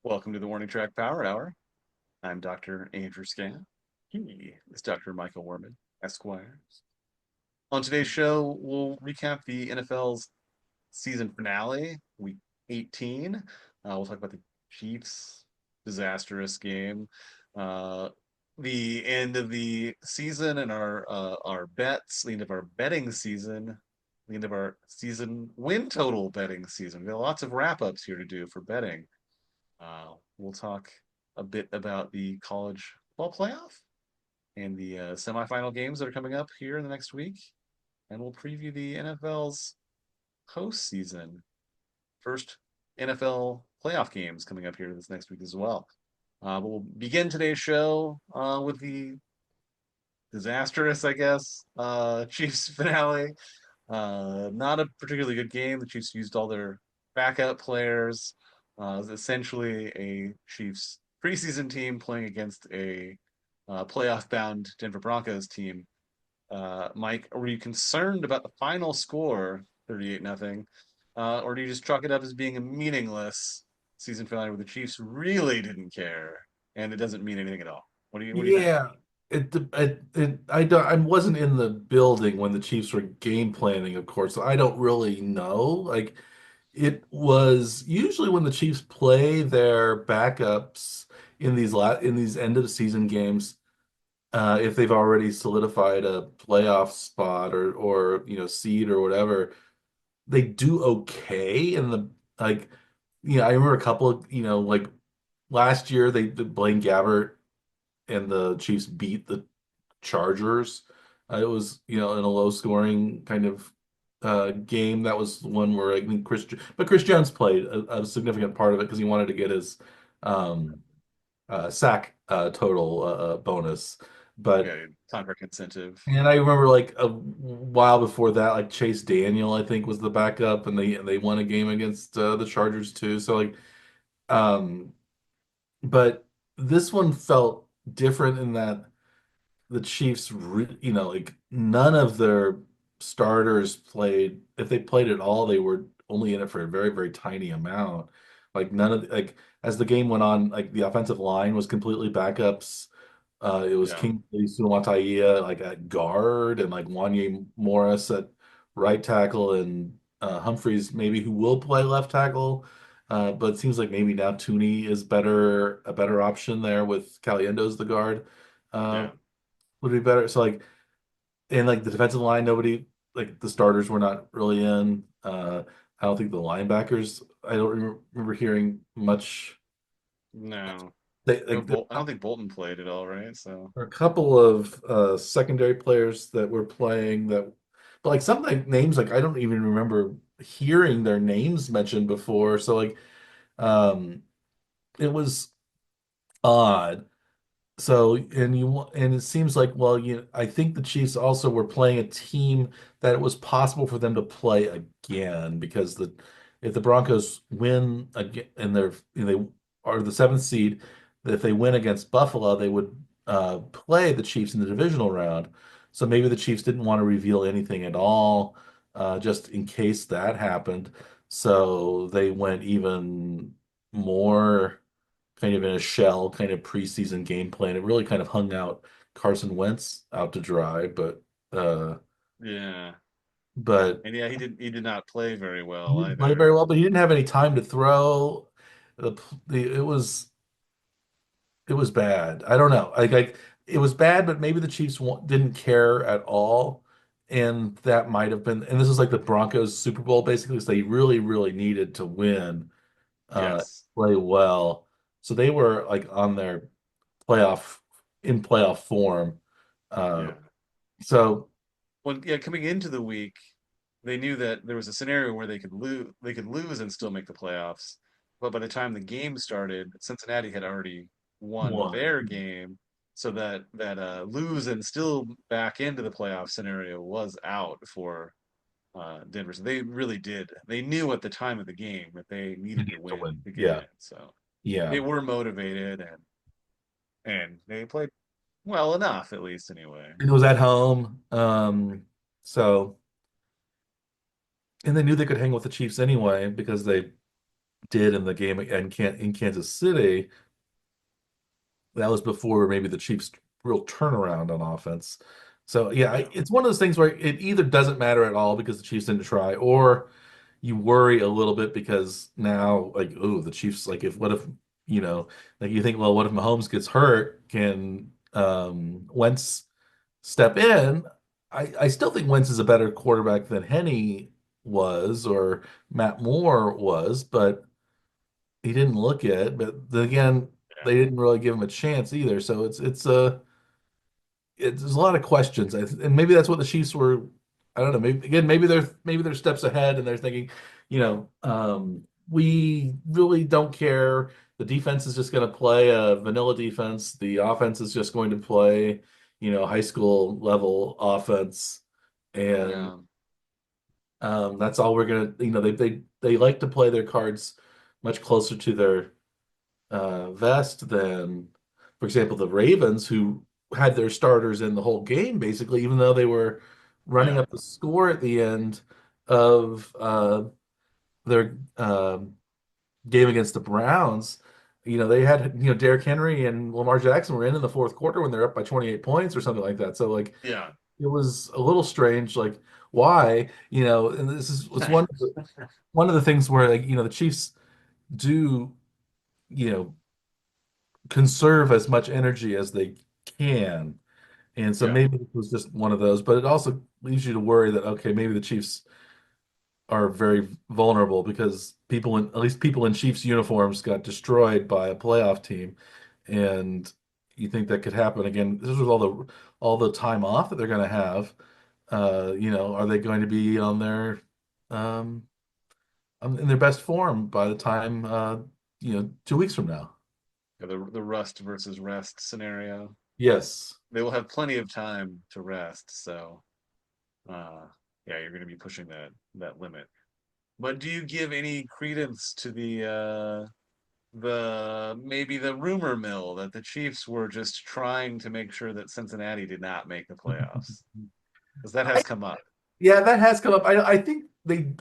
Welcome to the Warning Track Power Hour. I'm Dr. Andrew Scan. He is Dr. Michael Warman, Esquire. On today's show, we'll recap the NFL's season finale, week 18. We'll talk about the Chiefs' disastrous game, uh, the end of the season, and our bets, the end of our betting season, the end of our season win total betting season. We got lots of wrap ups here to do for betting. We'll talk a bit about the college football playoff and the semifinal games that are coming up here in the next week. And we'll preview the NFL's postseason. First NFL playoff games coming up here this next week as well. But we'll begin today's show with the disastrous, I guess, Chiefs finale. Not a particularly good game. The Chiefs used all their backup players. It was essentially a Chiefs preseason team playing against a playoff-bound Denver Broncos team. Mike, were you concerned about the final score, 38 nothing, or do you just chalk it up as being a meaningless season finale where the Chiefs really didn't care and it doesn't mean anything at all? What do you think? Yeah, I wasn't in the building when the Chiefs were game planning, of course, so I don't really know. Like it was usually when the Chiefs play their backups in these end of the season games, if they've already solidified a playoff spot or seed or whatever, they do okay. And like I remember a couple of like last year they Blaine Gabbert and the Chiefs beat the Chargers. It was, in a low scoring kind of game. That was one where I think Chris Jones played a significant part of it because he wanted to get his um, sack total bonus. But Okay, contract incentive. and I remember like a while before that, like Chase Daniel, I think was the backup, and they won a game against the Chargers too. So like, um, but this one felt different in that the Chiefs, like none of their starters played. If they played at all, they were only in it for a very, very tiny amount. Like none of like as the game went on, like the offensive line was completely backups. It was Yeah, Kingsley Suamataia like at guard and like Wanye Morris at right tackle and Humphreys maybe who will play left tackle. But it seems like maybe now Tooney is a better option there with Caliendo as the guard. Uh, yeah. would be better. So like and like the defensive line, nobody like the starters were not really in. I don't think the linebackers. I don't remember hearing much. No. They No, like there I don't think Bolton played at all, right? So were a couple of secondary players that were playing that, but like some like names like I don't even remember hearing their names mentioned before. So like um it was odd. So, and it seems like, well, I think the Chiefs also were playing a team that it was possible for them to play again because if the Broncos win again and they are the seventh seed, that if they win against Buffalo, they would play the Chiefs in the divisional round. So maybe the Chiefs didn't want to reveal anything at all, just in case that happened. So they went even more kind of in a shell kind of preseason game plan. It really kind of hung out Carson Wentz out to dry, uh yeah. but And yeah, he did not play very he well didn't play very either. well, but he didn't have any time to throw. It was bad. I don't know. Like it was bad, but maybe the Chiefs didn't care at all. And that might have been, and this is like the Broncos Super Bowl, basically. So they really, really needed to win, Yes. play well. So they were like on their playoff playoff form. Uh, Yeah. so Well, yeah, coming into the week, they knew that there was a scenario where they could lose and still make the playoffs. But by the time the game started, Cincinnati had already won one, their game, so that lose and still back into the playoff scenario was out for Denver. So they really did. They knew at the time of the game that they you needed to need to win win. the Yeah, game. So yeah. they were motivated and they played well enough, at least anyway. And it was at home. So and they knew they could hang with the Chiefs anyway because they did in the game in Kansas City, that was before maybe the Chiefs' real turnaround on offense. So yeah, Yeah. it's one of those things where it either doesn't matter at all because the Chiefs didn't try, or you worry a little bit because now, like, oh, the Chiefs, like, if what if, like you think, well, what if Mahomes gets hurt? Can Wentz step in? I still think Wentz is a better quarterback than Henny was or Matt Moore was, but he didn't look it. But then again, Yeah. they didn't really give him a chance either. So there's a lot of questions, and maybe that's what the Chiefs were. I don't know. Maybe again, maybe they're steps ahead, and they're thinking, we really don't care. The defense is just going to play a vanilla defense. The offense is just going to play, high school level offense, and Yeah. that's all we're gonna. They like to play their cards much closer to their vest than, for example, the Ravens, who had their starters in the whole game, basically, even though they were running Yeah. up the score at the end of their game against the Browns. They had, Derrick Henry and Lamar Jackson were in the fourth quarter when they're up by 28 points or something like that. So, like, Yeah. it was a little strange, like, why, and this is was one of the things where, like, the Chiefs do, you know, conserve as much energy as they can. And so Yeah. maybe it was just one of those, but it also leaves you to worry that, okay, maybe the Chiefs are very vulnerable because at least people in Chiefs uniforms got destroyed by a playoff team. And you think that could happen again. This was all the time off that they're going to have. Are they going to be um, in their best form by the time, 2 weeks from now? The rust versus rest scenario. Yes. They will have plenty of time to rest, so uh yeah, you're going to be pushing that limit. But do you give any credence to the maybe the rumor mill that the Chiefs were just trying to make sure that Cincinnati did not make the playoffs? Because that has come up. Yeah, that has come up. I think they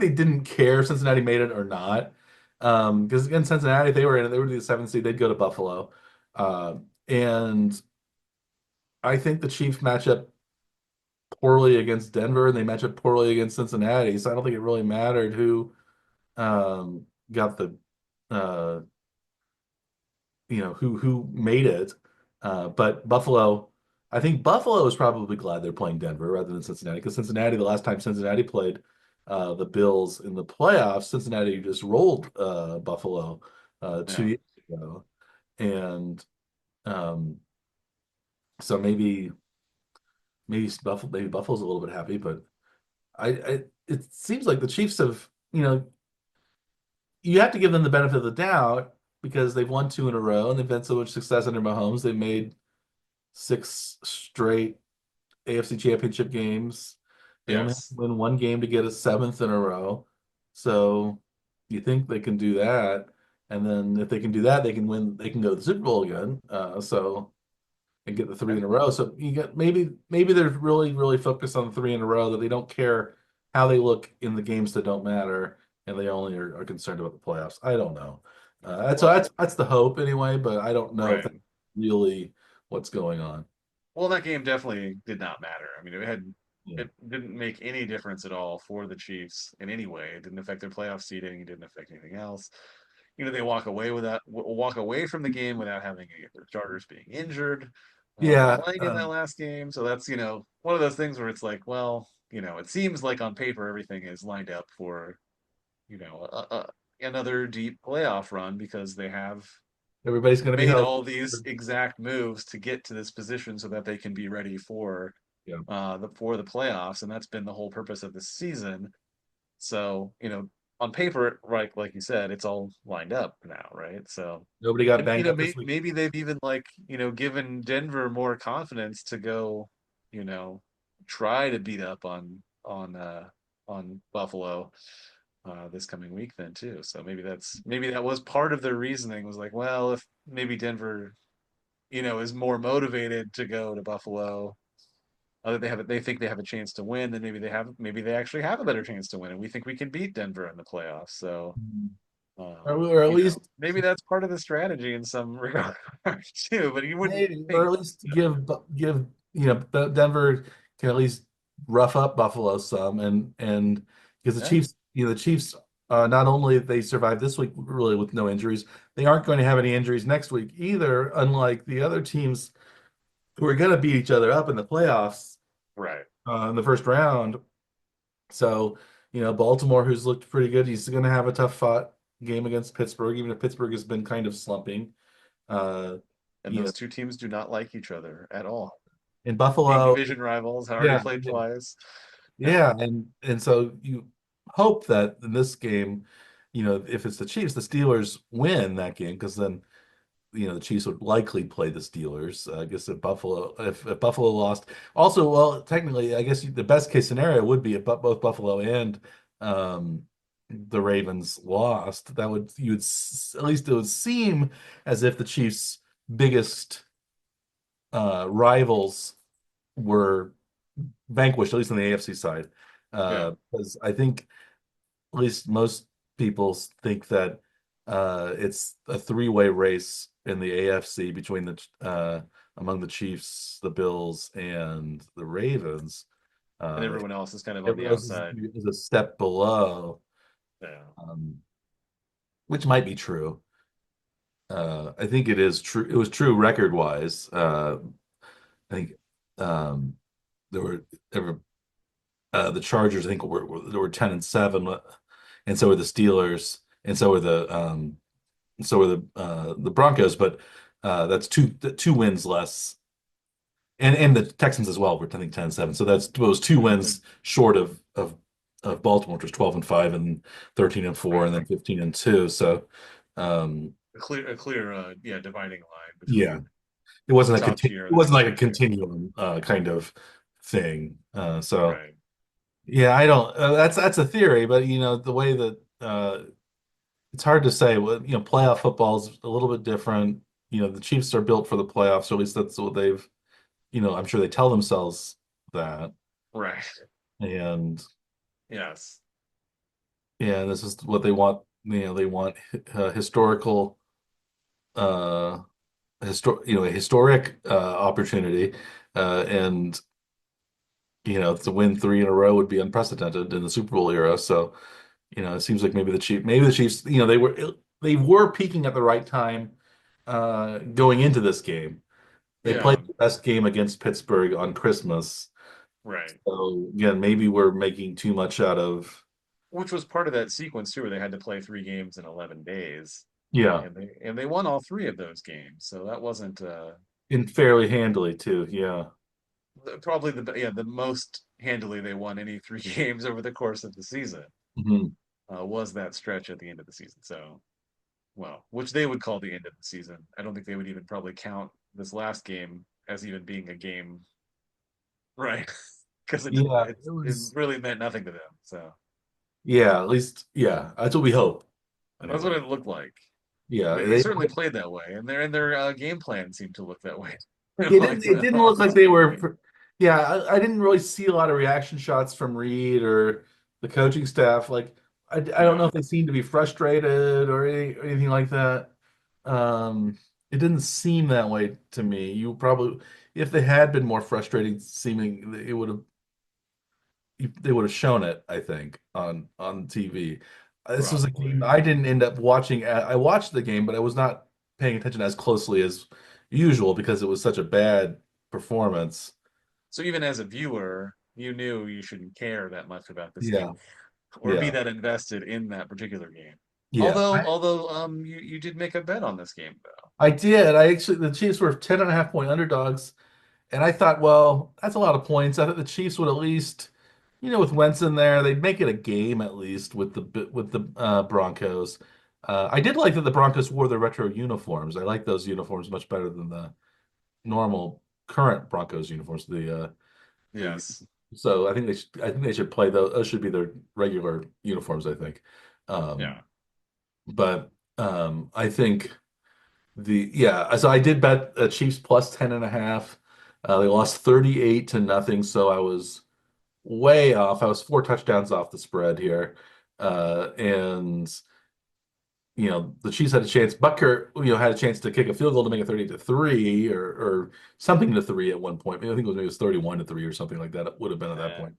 didn't care if Cincinnati made it or not. Because again, Cincinnati, if they were in it, they were the seventh seed, they'd go to Buffalo. And I think the Chiefs match up poorly against Denver and they match up poorly against Cincinnati. So I don't think it really mattered who got the uh who made it. But Buffalo, I think Buffalo is probably glad they're playing Denver rather than Cincinnati because Cincinnati, the last time Cincinnati played the Bills in the playoffs, Cincinnati just rolled Buffalo two Yeah. years ago, and um, so maybe Buffalo's a little bit happy, but it seems like the Chiefs have, you have to give them the benefit of the doubt because they've won two in a row and they've had so much success under Mahomes. They've made six straight AFC Championship games. They only have to Yes. win one game to get a seventh in a row. So you think they can do that. And then if they can do that, they can win, they can go to the Super Bowl again. And get the three Okay. in a row. So you got maybe they're really, really focused on the three in a row that they don't care how they look in the games that don't matter, and they only are concerned about the playoffs. I don't know. That's so Well, that's the hope anyway, but I don't know if right. that's really what's going on. Well, that game definitely did not matter. I mean, Yeah. it didn't make any difference at all for the Chiefs in any way. It didn't affect their playoff seeding. It didn't affect anything else. They walk away from the game without having any of their starters being injured or Yeah. playing in that last game. So that's one of those things where it's like, well, it seems like on paper everything is lined up for another deep playoff run because they have Everybody's going to be made healthy. all these exact moves to get to this position so that they can be ready for Yeah. the playoffs, and that's been the whole purpose of this season. So on paper, right, like you said, it's all lined up now, right? So, Nobody got and banged up this week. maybe they've even like given Denver more confidence to go, you know, try to beat up on Buffalo this coming week then too. So maybe that was part of their reasoning was like, well, if maybe Denver, is more motivated to go to Buffalo, they think they have a chance to win, then maybe they actually have a better chance to win, and we think we can beat Denver in the playoffs. So or at least maybe that's part of the strategy in some regard too. But you wouldn't maybe, or think, at least give Denver can at least rough up Buffalo some, and because the yeah, Chiefs, the Chiefs, not only they survived this week really with no injuries, they aren't going to have any injuries next week either, unlike the other teams who are going to beat each other up in the playoffs right. in the first round. So, Baltimore, who's looked pretty good, he's going to have a tough fought game against Pittsburgh, even if Pittsburgh has been kind of slumping. Uh, And you know, those two teams do not like each other at all. in Being Buffalo, division rivals, already yeah, played yeah, twice. Yeah, yeah, and so you hope that in this game, if it's the Chiefs, the Steelers win that game because then the Chiefs would likely play the Steelers. I guess if Buffalo lost, also, well, technically, I guess the best case scenario would be if both Buffalo and um, the Ravens lost. That would at least it would seem as if the Chiefs' biggest rivals were vanquished, at least on the AFC side. yeah. Because I think at least most people think that it's a three-way race in the AFC between among the Chiefs, the Bills, and the Ravens. And Uh, everyone else is kind of on the everyone else is, outside. is a step below, Yeah, um, which might be true. I think it is true. It was true record-wise. I think um, there were the Chargers. I think were 10-7, and so were the Steelers, and so were the Broncos. But that's two wins less, and the Texans as well were I think 10-7. So that's those two wins short of Baltimore, which was 12-5 and 13-4, right. and then 15-2. So um, A clear, yeah, dividing line yeah, between it the wasn't a top tier it and the wasn't like a bottom tier. continuum kind of thing. So. Right. Yeah, I don't. That's a theory, but the way that it's hard to say. Well, playoff football is a little bit different. The Chiefs are built for the playoffs, or at least that's what they've. I'm sure they tell themselves that, Right. and Yes. yeah, this is what they want. They want historical, uh, a historic opportunity, and to win three in a row would be unprecedented in the Super Bowl era. So. It seems like maybe the Chiefs, they were peaking at the right time going into this game. They played Yeah. the best game against Pittsburgh on Christmas. Right. So again, maybe we're making too much out of Which was part of that sequence too, where they had to play 3 games in 11 days, yeah, and they won all 3 of those games. So that wasn't and fairly handily too. Yeah. probably the most handily they won any 3 games over the course of the season. Mhm. Was that stretch at the end of the season? So well, which they would call the end of the season. I don't think they would even probably count this last game as even being a game, right? Because it didn't. Yeah, It really meant nothing to them. So yeah, at least yeah, that's what we hope that's what anyway. it looked like. Yeah, They certainly played that way, and their game plan seemed to look that way. It Like didn't. It the didn't look like offensive they game were. plan. Yeah, I didn't really see a lot of reaction shots from Reed or the coaching staff. Like, I don't know Yeah, if they seemed to be frustrated or anything like that. It didn't seem that way to me. You probably, if they had been more frustrating seeming, they would have shown it, I think, on TV. This was a game probably. I didn't end up watching. I watched the game, but I was not paying attention as closely as usual because it was such a bad performance. So even as a viewer, you knew you shouldn't care that much about this game Yeah, or be yeah, that invested in that particular game. yeah. Although you did make a bet on this game though. I did. The Chiefs were 10.5 point underdogs, and I thought, well, that's a lot of points. I thought the Chiefs would at least, with Wentz in there, they'd make it a game at least with the Broncos. I did like that the Broncos wore their retro uniforms. I like those uniforms much better than the normal current Broncos uniforms. The Yes. so I think they should play those. Those should be their regular uniforms, I think. Um, Yeah. but I think so I did bet Chiefs plus 10.5. They lost 38-0, so I was way off. I was 4 touchdowns off the spread here. And the Chiefs had a chance. Butker, had a chance to kick a field goal to make it 30-3 or something to three at one point. I think it was 31-3 or something like that. It would have been at that uh, point.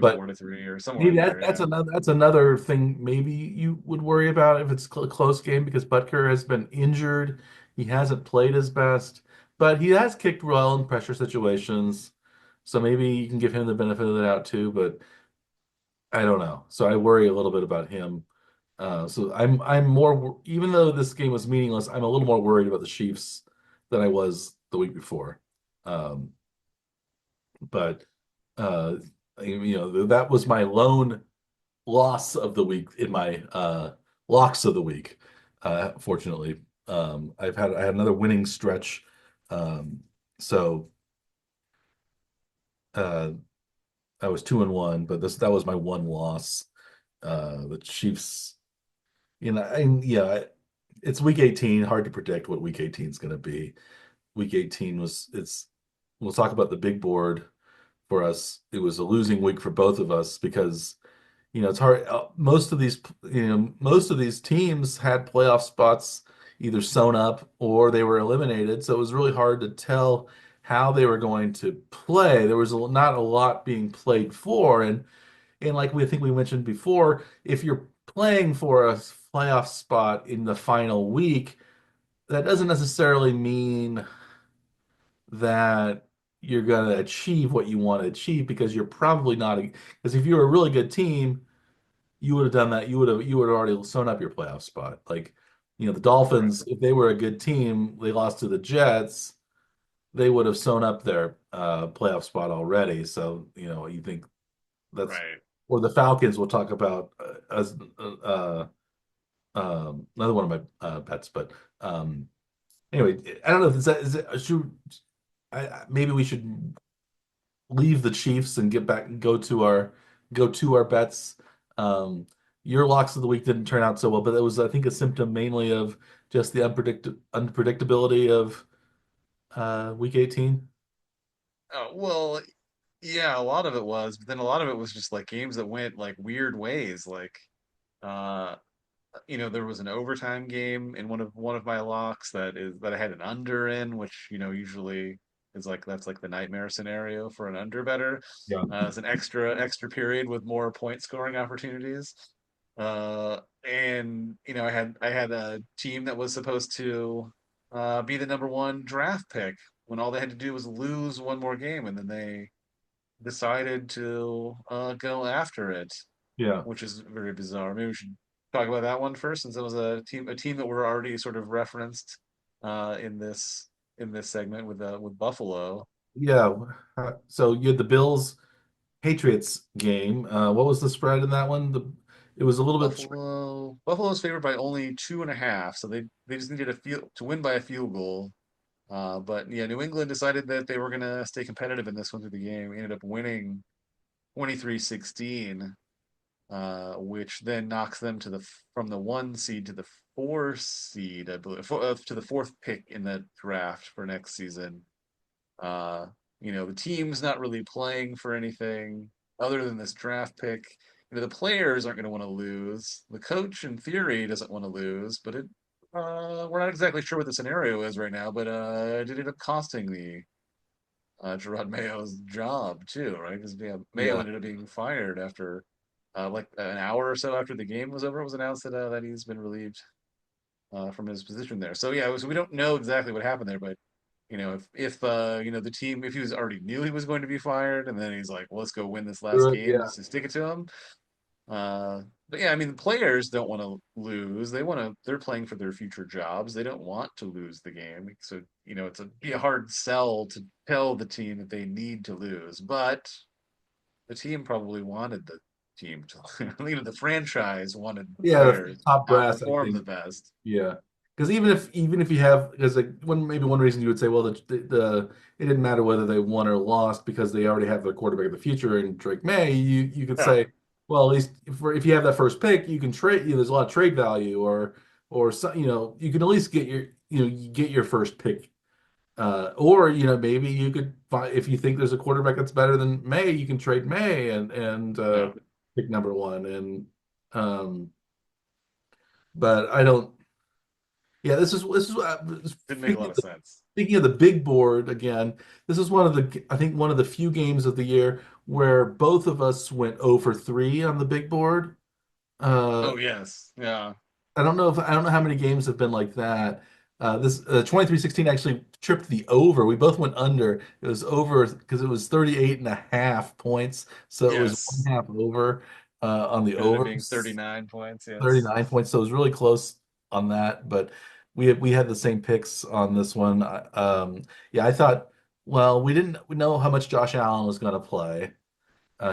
But 24-3 or somewhere maybe in there. that's Yeah. another thing maybe you would worry about if it's a close game because Butker has been injured. He hasn't played his best, but he has kicked well in pressure situations. So maybe you can give him the benefit of the doubt too, but I don't know. So I worry a little bit about him. So I'm more even though this game was meaningless, I'm a little more worried about the Chiefs than I was the week before. Um, but that was my lone loss of the week in my locks of the week. Fortunately, I had another winning stretch. Um, so uh, I was 2-1, but that was my one loss. The Chiefs, yeah, it's week 18. Hard to predict what week 18 is going to be. Week 18 we'll talk about the big board for us. It was a losing week for both of us because, it's hard. Most of these teams had playoff spots either sewn up or they were eliminated. So it was really hard to tell how they were going to play. There was not a lot being played for. And like we think we mentioned before, if you're playing for a playoff spot in the final week, that doesn't necessarily mean that you're going to achieve what you want to achieve because you're probably not. Because if you're a really good team, you would have done that. You would have already sewn up your playoff spot. Like, the Right. Dolphins, if they were a good team, they lost to the Jets, they would have sewn up their playoff spot already. So, you think that's Right. or the Falcons we'll talk about as another one of my pets. But anyway, I don't know if maybe we should leave the Chiefs and get back and go to our bets. Um, your locks of the week didn't turn out so well, but it was I think a symptom mainly of just the unpredictability of week 18. Oh, well, yeah, a lot of it was, but then a lot of it was just like games that went like weird ways. Uh, there was an overtime game in one of my locks that I had an under in, which usually is like that's like the nightmare scenario for an under better. Yeah. It's an extra period with more point scoring opportunities. And I had a team that was supposed to be the number one draft pick when all they had to do was lose one more game, and then they decided to go after it, Yeah. which is very bizarre. Maybe we should talk about that one first, since it was a team that we're already sort of referenced in this segment with Buffalo. Yeah. So you had the Bills Patriots game. What was the spread in that one? It was a little bit. Buffalo's favored by only 2.5, so they just needed a field to win by a field goal. But yeah, New England decided that they were gonna stay competitive in this one through the game. We ended up winning 23-16, which then knocks them from the 1 seed to the 4 seed, I believe, to the fourth pick in the draft for next season. Uh, the team's not really playing for anything other than this draft pick. The players aren't going to want to lose. The coach, in theory, doesn't want to lose, but we're not exactly sure what the scenario is right now. But it ended up costing the Gerard Mayo's job too, right? Because Mayo Yeah. ended up being fired after like an hour or so after the game was over. It was announced that he's been relieved from his position there. So yeah, we don't know exactly what happened there, but if the team, if he was already knew he was going to be fired, and then he's like, well, let's go win this last game Yeah. just to stick it to him. But yeah, I mean, the players don't want to lose. They're playing for their future jobs. They don't want to lose the game. So, be a hard sell to tell the team that they need to lose. But the team probably wanted the team to, the franchise wanted the Yeah. players The top to brass, I outperform the think. best. Yeah, because even if you have because like one reason you would say well it didn't matter whether they won or lost because they already have their quarterback of the future in Drake May. You could Yeah, say well at least if you have that first pick you can trade there's a lot of trade value or so, you can at least get you get your first pick or maybe you could find if you think there's a quarterback that's better than May you can trade May and yeah, pick number one and um but I don't. Yeah, this is Didn't make a lot of sense. speaking of the big board again. This is one of the I think one of the few games of the year where both of us went 0 for 3 on the big board. Uh, Oh yes, yeah. I don't know how many games have been like that. This 23-16 actually tripped the over. We both went under. It was over because it was 38 and a half points. So it was one Yes. half over on the It ended up being overs. 39 points. Yes. 39 points. So it was really close on that, but we had the same picks on this one. Yeah, I thought, well, we know how much Josh Allen was going to play.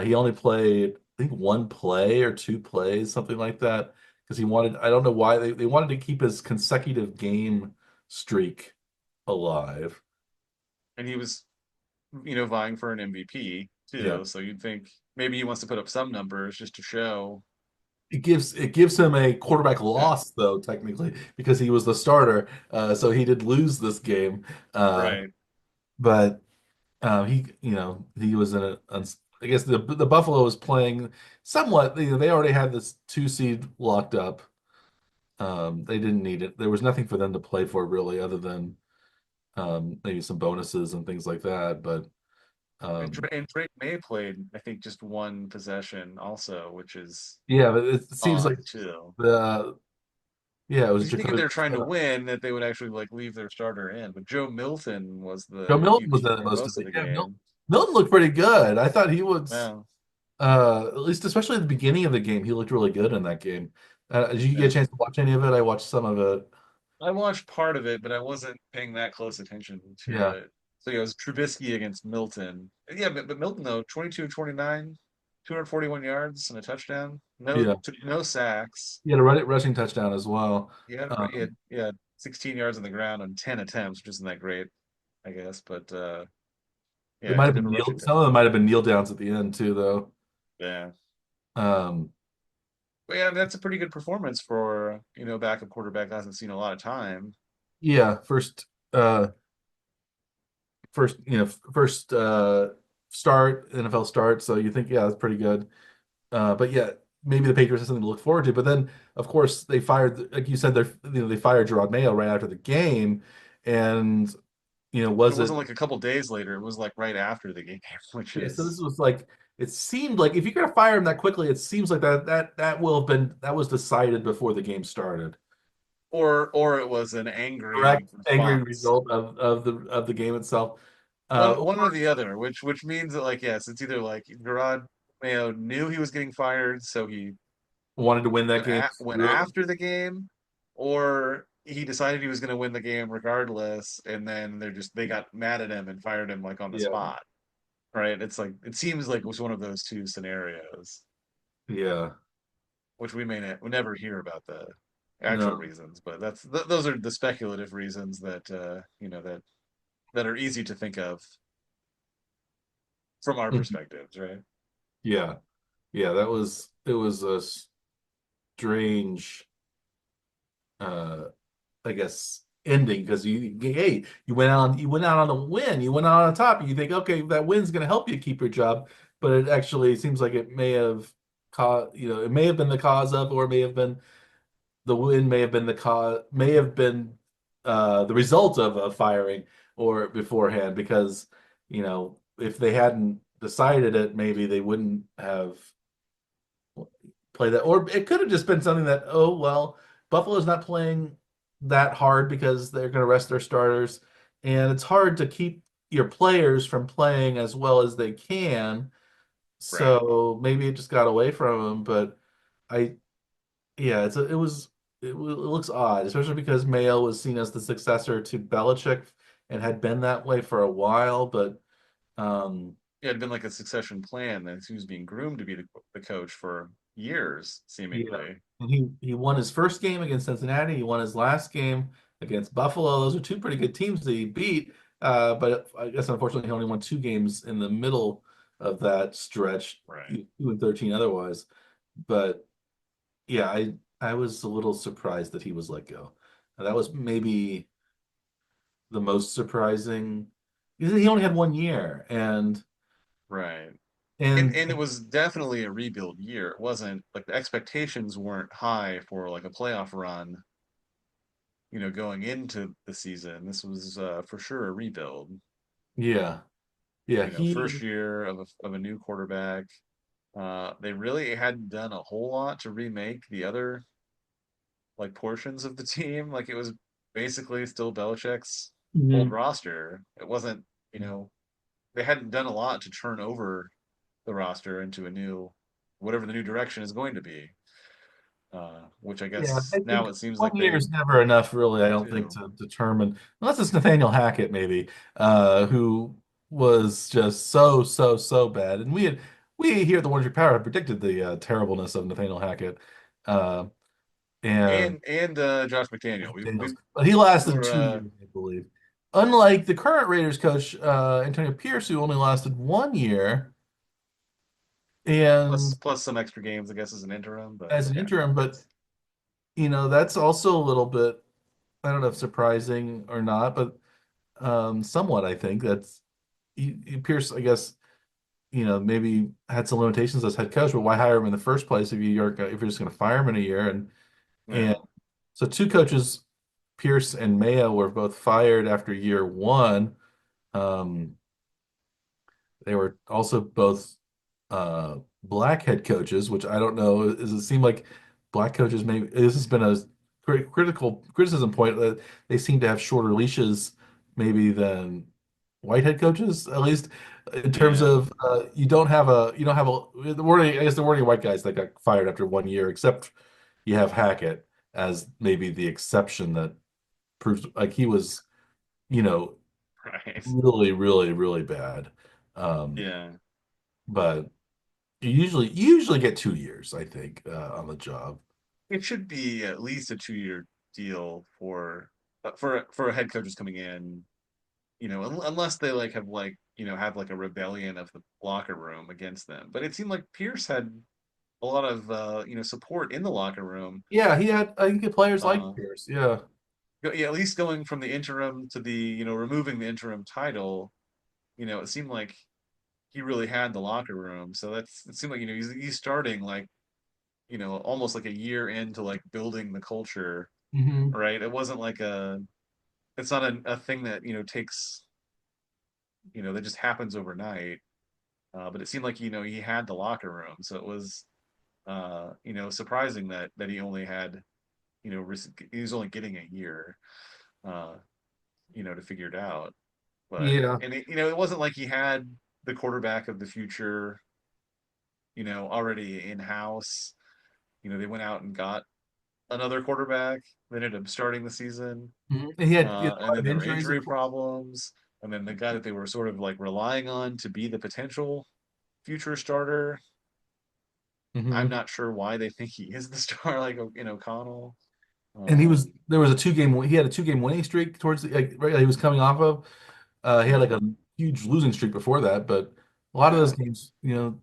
He only played, I think, one play or two plays, something like that, because he wanted, I don't know why they wanted to keep his consecutive game streak alive. And he was, vying for an MVP Yeah. too. So you'd think maybe he wants to put up some numbers just to show It gives him a quarterback that. loss though, technically, because he was the starter. So he did lose this game. Uh, Right. but he was in a. I guess the Buffalo was playing somewhat. They already had this 2 seed locked up. They didn't need it. There was nothing for them to play for really, other than maybe some bonuses and things like that. But um, And Drake May played, I think, just one possession also, which is yeah, but it seems like odd too. the yeah, it was Because you think if Jacoby. they're trying to win, that they would actually like leave their starter in. But Joe Milton was Joe the Milton was QB in it for most of most of it. the Yeah, game. Milton looked pretty good. I thought he was Wow. at least especially at the beginning of the game, he looked really good in that game. Did you get a Yeah. chance to watch any of it? I watched some of it. I watched part of it, but I wasn't paying that close attention to Yeah, it. So yeah, it was Trubisky against Milton. Yeah, but Milton though, 22-29, 241 yards and a touchdown. No yeah. no sacks. He had a rushing touchdown as well. He had 16 yards on the ground on 10 attempts, which isn't that great, I guess. But They yeah, might he have did have been a rushing some of them touchdown. might have been kneel downs at the end too, though. Yeah. Um, But yeah, that's a pretty good performance for, backup quarterback that hasn't seen a lot of time. yeah, uh, first start NFL start. So you think, yeah, that's pretty good. But yeah, maybe the Patriots have something to look forward to. But then, of course, they fired, like you said, they fired Gerard Mayo right after the game, and But it was it? wasn't like a couple days later. It was like right after the game, which Yeah, so this is was like it seemed like if you're gonna fire him that quickly, it seems like that will have been that was decided before the game started. or it was an angry Direct angry response. result of the game itself. One or Or the other, which means that like yes, it's either like Gerard Mayo knew he was getting fired, so he wanted to win that game. went Screw him. after the game, or he decided he was going to win the game regardless, and then they got mad at him and fired him like on the Yeah, spot. Right? It's like it seems like it was one of those two scenarios, yeah. which we never hear about the actual No. reasons, but those are the speculative reasons that that are easy to think of from our Mhm. perspectives, right? Yeah, yeah. It was a strange, uh, I guess, ending because you went out on a win, you went out on top. You think, okay, that win's going to help you keep your job, but it actually seems like it may have it may have been the cause of, or may have been the win, may have been the cause, may have been the result of a firing or beforehand, because if they hadn't decided it, maybe they wouldn't have play that. Or it could have just been something that, oh, well, Buffalo's not playing that hard because they're going to rest their starters. And it's hard to keep your players from playing as well as they can. Right. So maybe it just got away from them. But I, yeah, it looks odd, especially because Mayo was seen as the successor to Belichick and had been that way for a while. But um, Yeah, it had been like a succession plan that he was being groomed to be the coach for years, yeah. seemingly. And he won his first game against Cincinnati. He won his last game against Buffalo. Those are two pretty good teams that he beat. But I guess unfortunately he only won 2 games in the middle of that stretch, Right. 2-13 otherwise. But yeah, I was a little surprised that he was let go. And that was maybe the most surprising. He only had 1 year, Right. and And it was definitely a rebuild year. It wasn't like the expectations weren't high for like a playoff run going into the season, this was for sure a rebuild. Yeah. Yeah, First he year of a new quarterback. They really hadn't done a whole lot to remake the other like portions of the team. Like it was basically still Belichick's old Mhm. roster. It wasn't, you know, they hadn't done a lot to turn over the roster into a new whatever the new direction is going to be. Which I Yeah, guess I now think it seems one like year they is never enough, really, I don't think, do. to determine, unless it's Nathaniel Hackett, maybe, who was just so, so, so bad. And we here at the One Tree Power have predicted the terribleness of Nathaniel Hackett. Uh, and And Josh McDaniel. We Daniels, but he lasted were 2 years, I believe. Unlike the current Raiders coach, Antonio Pierce, who only lasted 1 year, plus and plus some extra games, I guess, as an interim. But as an yeah, interim, but that's that's also a little bit, I don't know if surprising or not, but somewhat, I think that's Pierce, I guess, maybe had some limitations as head coach, but why hire him in the first place if you're just going to fire him in a year? And yeah, so two coaches, Pierce and Mayo, were both fired after year one. Um, they were also both black head coaches, which I don't know. Does it seem like black coaches maybe this has been a critical criticism point that they seem to have shorter leashes maybe than white head coaches, at least in terms yeah, of you don't have a the wording. I guess the wording white guys that got fired after 1 year, except you have Hackett as maybe the exception that proves like he was you know right, really really really bad. Um, yeah. but you usually get 2 years, I think, on the job. It should be at least a 2-year deal for head coaches coming in. Unless they like have like a rebellion of the locker room against them. But it seemed like Pierce had a lot of support in the locker room. Yeah, he had. I think the players like Uh, Pierce. Yeah. yeah, at least going from the interim to the removing the interim title. It seemed like he really had the locker room. So it seemed like he's starting like almost like a year into like building the culture, Hmm. right? It wasn't like it's not a thing that takes that just happens overnight. But it seemed like he had the locker room, so it was surprising that he only had he was only getting a year uh, to figure it out. But Yeah. and it wasn't like he had the quarterback of the future already in house. They went out and got another quarterback. They ended up starting the season, Mhm. And he had a and lot then of there were injuries, of injury course. problems. And then the guy that they were sort of like relying on to be the potential future starter, I'm Hmm. not sure why they think he is the star, like in O'Connell. And Um, there was he had a 2 game winning streak towards right, he was coming off of. He had like yeah, a huge losing streak before that, but a lot of those yeah, games,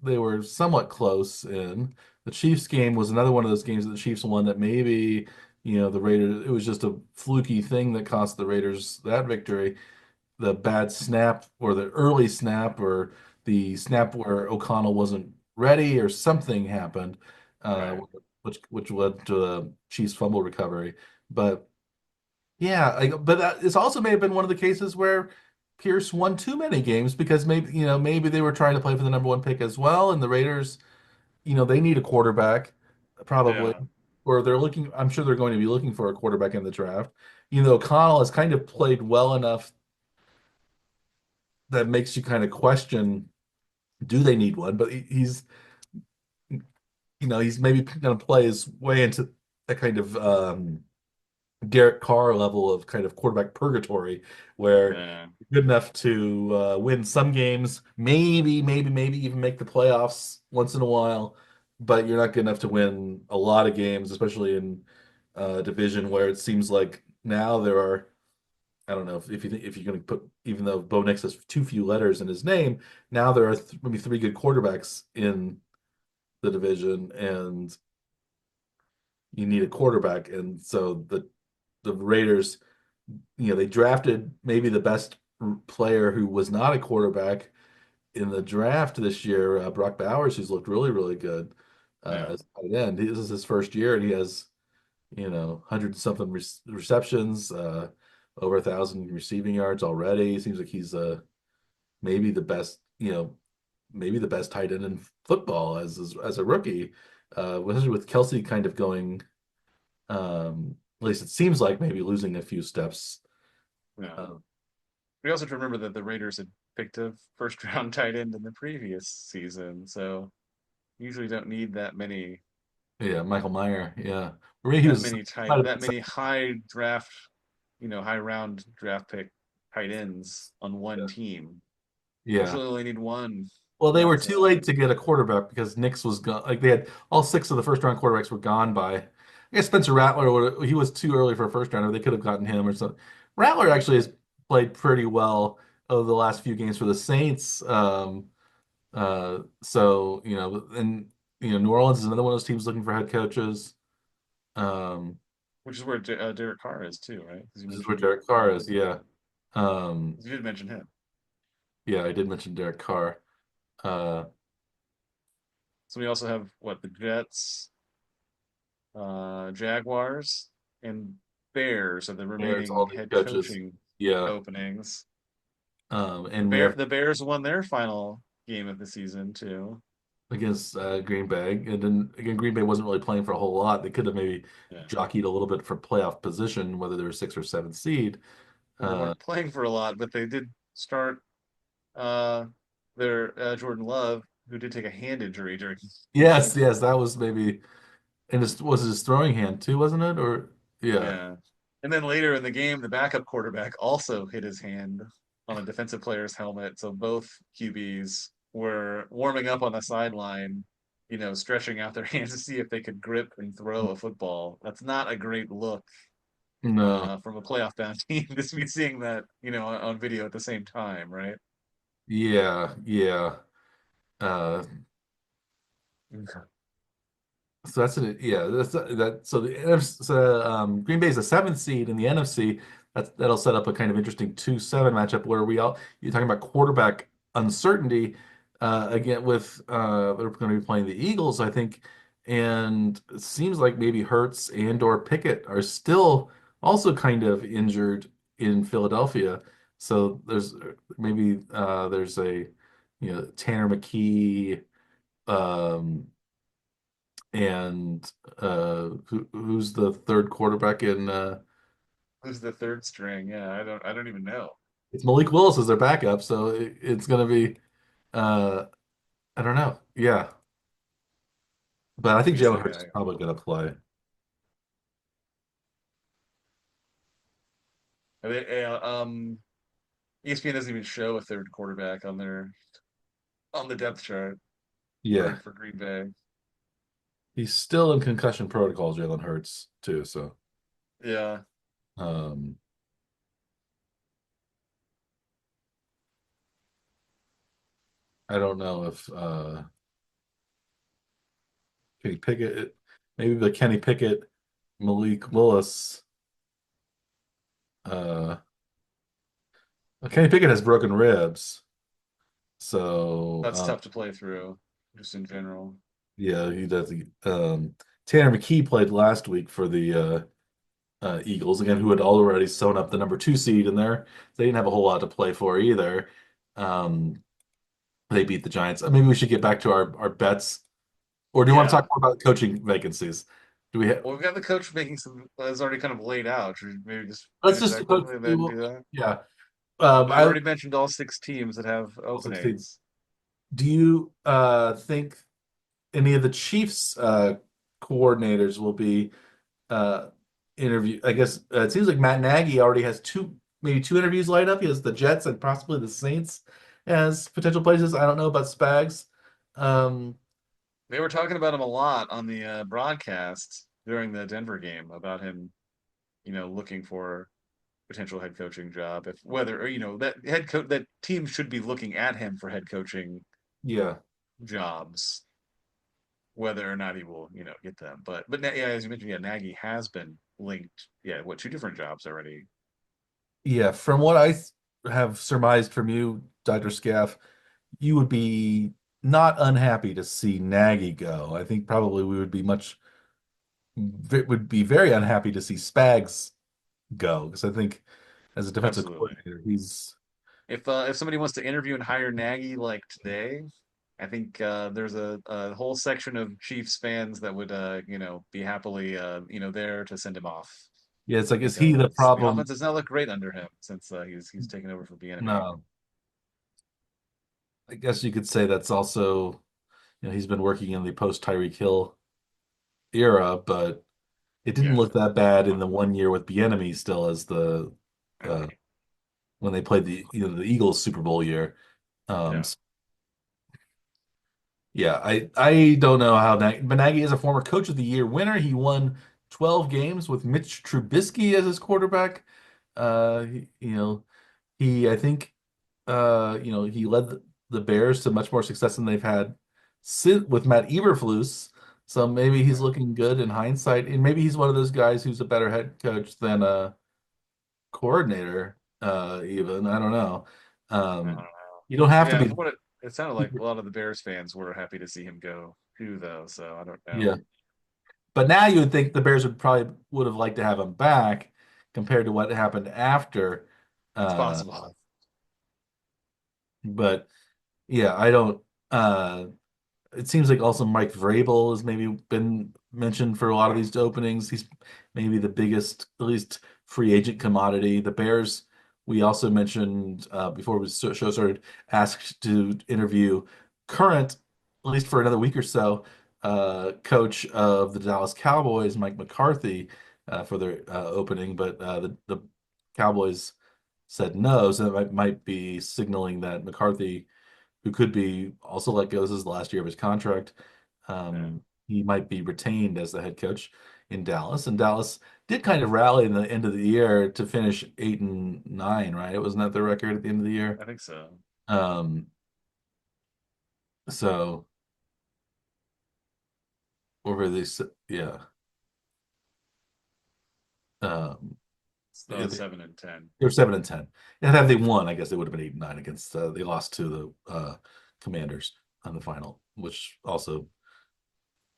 they were somewhat close in. The Chiefs game was another one of those games that the Chiefs won that maybe, the Raiders, it was just a fluky thing that cost the Raiders that victory. The bad snap or the early snap or the snap where O'Connell wasn't ready or something happened, uh, right, which led to the Chiefs fumble recovery. But yeah, but it's also may have been one of the cases where Pierce won too many games because maybe they were trying to play for the number one pick as well, and the Raiders, they need a quarterback probably, yeah, or they're looking. I'm sure they're going to be looking for a quarterback in the draft. O'Connell has kind of played well enough that makes you kind of question, do they need one? But he's maybe going to play his way into a kind of Derek Carr level of kind of quarterback purgatory, where yeah, you're good enough to win some games, maybe even make the playoffs once in a while, but you're not good enough to win a lot of games, especially in a division where it seems like now there are. I don't know if you're going to put, even though Bo Nix has too few letters in his name, now there are maybe three good quarterbacks in the division, and you need a quarterback. And so the Raiders, they drafted maybe the best player who was not a quarterback in the draft this year, Brock Bowers, who's looked really, really good yeah, as a tight end. This is his first year, and he has, hundred and something receptions, over 1,000 receiving yards already. Seems like he's maybe the best, maybe the best tight end in football as a rookie. Especially with Kelsey kind of going, at least it seems like maybe losing a few steps. Yeah. Uh, We also have to remember that the Raiders had picked a first round tight end in the previous season, so usually don't need yeah, Michael Meyer. Yeah, or maybe he was. that many high draft, high round draft pick tight ends on one team. Yeah. Usually only need one. Well, they were But too late to get a quarterback because Nix was gone. Like they had all six of the first round quarterbacks were gone by. I guess Spencer Rattler he was too early for a first rounder. They could have gotten him or something. Rattler actually has played pretty well over the last few games for the Saints. So and New Orleans is another one of those teams looking for head coaches. Um, which is where Derek Carr is too, right? Because this is where Derek Carr is. Yeah. you did mention him. Yeah, I did mention Derek Carr. Uh, So we also have what the Jets, Jaguars, and Bears are the there's all remaining these head coaches. coaching Yeah. openings. And we have The Bears won their final game of the season too. against Green Bay. And then again, Green Bay wasn't really playing for a whole lot. They could have maybe Yeah. jockeyed a little bit for playoff position, whether they were sixth or seventh seed. Well, they Uh, weren't playing for a lot, but they did start uh their Jordan Love, who did take a hand injury during. yes, yes, that was maybe, and this was his throwing hand too, wasn't it? Or yeah, Yeah. And then later in the game, the backup quarterback also hit his hand on a defensive player's helmet. So both QBs were warming up on the sideline, stretching out their hands to see if they could grip and throw a football. That's not a great look no, from a playoff bound team to be seeing that, on video at the same time, right? yeah, yeah. Uh, Okay. So that's it. Yeah, that's that. So the NFC, so, Green Bay is the seventh seed in the NFC. That'll set up a kind of interesting 2-7 matchup where you're talking about quarterback uncertainty again with they're going to be playing the Eagles, I think, and it seems like maybe Hurts and or Pickett are still also kind of injured in Philadelphia. So there's a Tanner McKee. Um, and who's the third quarterback in Who's the third string? Yeah, I don't even know. it's Malik Willis as their backup, so it's gonna be uh I don't know. Yeah. But I Let think me Jalen see. Hurts is probably gonna play. ESPN doesn't even show a third quarterback on the depth chart Yeah. for Green Bay. He's still in concussion protocol, Jalen Hurts, too, so Yeah. um I don't know if Kenny Pickett maybe the Kenny Pickett, Malik Willis uh Kenny Pickett has broken ribs, so That's tough to play through, just in general. yeah, he does. Tanner McKee played last week for the Eagles again, who had already sewn up the number two seed in there. They didn't have a whole lot to play for either. Um, they beat the Giants. Maybe we should get back to our bets, or do you want to talk Yeah. more about coaching vacancies? Do we have? Well, we've got the coach making some that's already kind of laid out. Should we maybe just Let's finish just that quickly and then do that? yeah. We've I already mentioned all six teams that have all 16. openings. Do you think any of the Chiefs coordinators will be uh interview. I guess it seems like Matt Nagy already has maybe two interviews lined up. He has the Jets and possibly the Saints as potential places. I don't know about Spags. Um, They were talking about him a lot on the broadcast during the Denver game about him, looking for potential head coaching job. If whether or that head coach that team should be looking at him for head coaching yeah, jobs, whether or not he will, get them. But yeah, as you mentioned, yeah, Nagy has been linked. Yeah, what two different jobs already? yeah. From what have surmised from you, Dr. Scaff, you would be not unhappy to see Nagy go. I think probably we would be much. would be very unhappy to see Spags go because I think as a defensive Absolutely. coordinator, he's If somebody wants to interview and hire Nagy like today, I think there's a whole section of Chiefs fans that would be happily there to send him off yeah, it's like is he the because the problem? offense does not look great under him since he's taken over for Bieniemy. No, I guess you could say that's also he's been working in the post Tyreek Hill era, but it didn't Yeah, look that bad in the 1 year with Bieniemy still as the uh, right. when they played the Eagles Super Bowl year. Yeah, So yeah, I don't know how but Nagy is a former Coach of the Year winner. He won 12 games with Mitch Trubisky as his quarterback. He I think he led the Bears to much more success than they've had with Matt Eberflus. So maybe he's right. looking good in hindsight, and maybe he's one of those guys who's a better head coach than a coordinator. Even I don't know. I don't Um, know. you don't have to Yeah, be. from what it sounded like, a lot of the Bears fans were happy to see him go too, though. So I don't Yeah, know. but now you would think the Bears would have liked to have him back compared to what happened after. It's Uh, possible. but yeah, I don't. Uh, it seems like also Mike Vrabel has maybe been mentioned for a lot of these openings. He's maybe the biggest, at least free agent commodity. The Bears, we also mentioned before the show started, asked to interview current, at least for another week or so, coach of the Dallas Cowboys, Mike McCarthy, for their opening, but the Cowboys said no, so that might be signaling that McCarthy who could be also let go. This is the last year of his contract. Yeah, He might be retained as the head coach in Dallas, and Dallas did kind of rally in the end of the year to finish 8-9, right? It wasn't that the record at the end of the year. I think so. Um, so what were they? Yeah, um, yeah, they 7-10. were 7-10, and had they won, I guess they would have been 8-9 against. They lost to the Commanders on the final, which also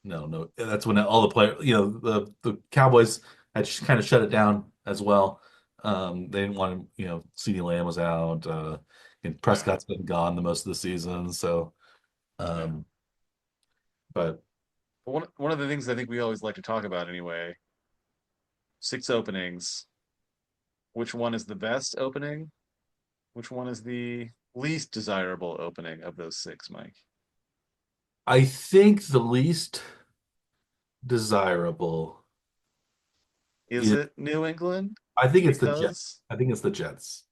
no, no. That's when all the players, the Cowboys had just kind of shut it down as well. They didn't want to, CeeDee Lamb was out, and Yeah, Prescott's been gone the most of the season. So, yeah. um, but But one of the things I think we always like to talk about anyway, six openings. Which one is the best opening? Which one is the least desirable opening of those six, Mike? I think the least desirable Is is, it New England? I think it's the Jets. Because I think it's the Jets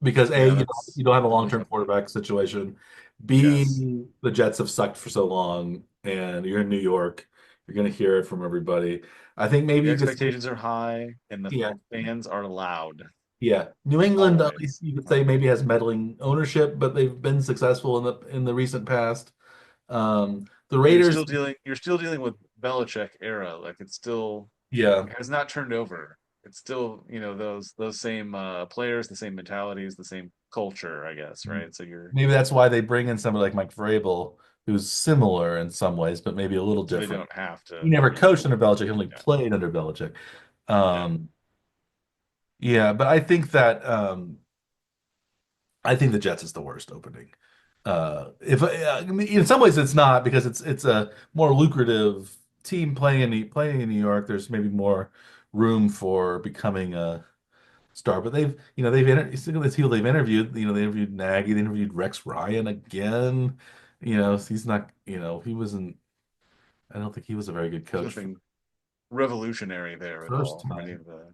because A, yeah, you don't have a that's a long-term tough one. quarterback situation. Yes. B, the Jets have sucked for so long, and you're in New York, you're going to hear it from everybody. I think maybe The you could say, expectations are high and the yeah, fans are loud yeah. New England, at least always. you could say maybe has meddling ownership, but they've been successful in the recent past. The But Raiders, you're still dealing with Belichick era. Like yeah. it has not turned over. It's still, those same players, the same mentalities, the same culture, I guess, right? So Maybe that's why they bring in somebody like Mike Vrabel, who's similar in some ways, but maybe a little they different. don't have He to, never coached under Belichick, he only yeah, played under Belichick. yeah. Um, yeah, but I think the Jets is the worst opening. If I mean, in some ways it's not because it's a more lucrative team playing in New York. There's maybe more room for becoming a star. But you see the people they've interviewed. They interviewed Nagy, they interviewed Rex Ryan again. He's not. He wasn't. I don't think he was a very good There's coach for nothing revolutionary there the at first all from any time. of the,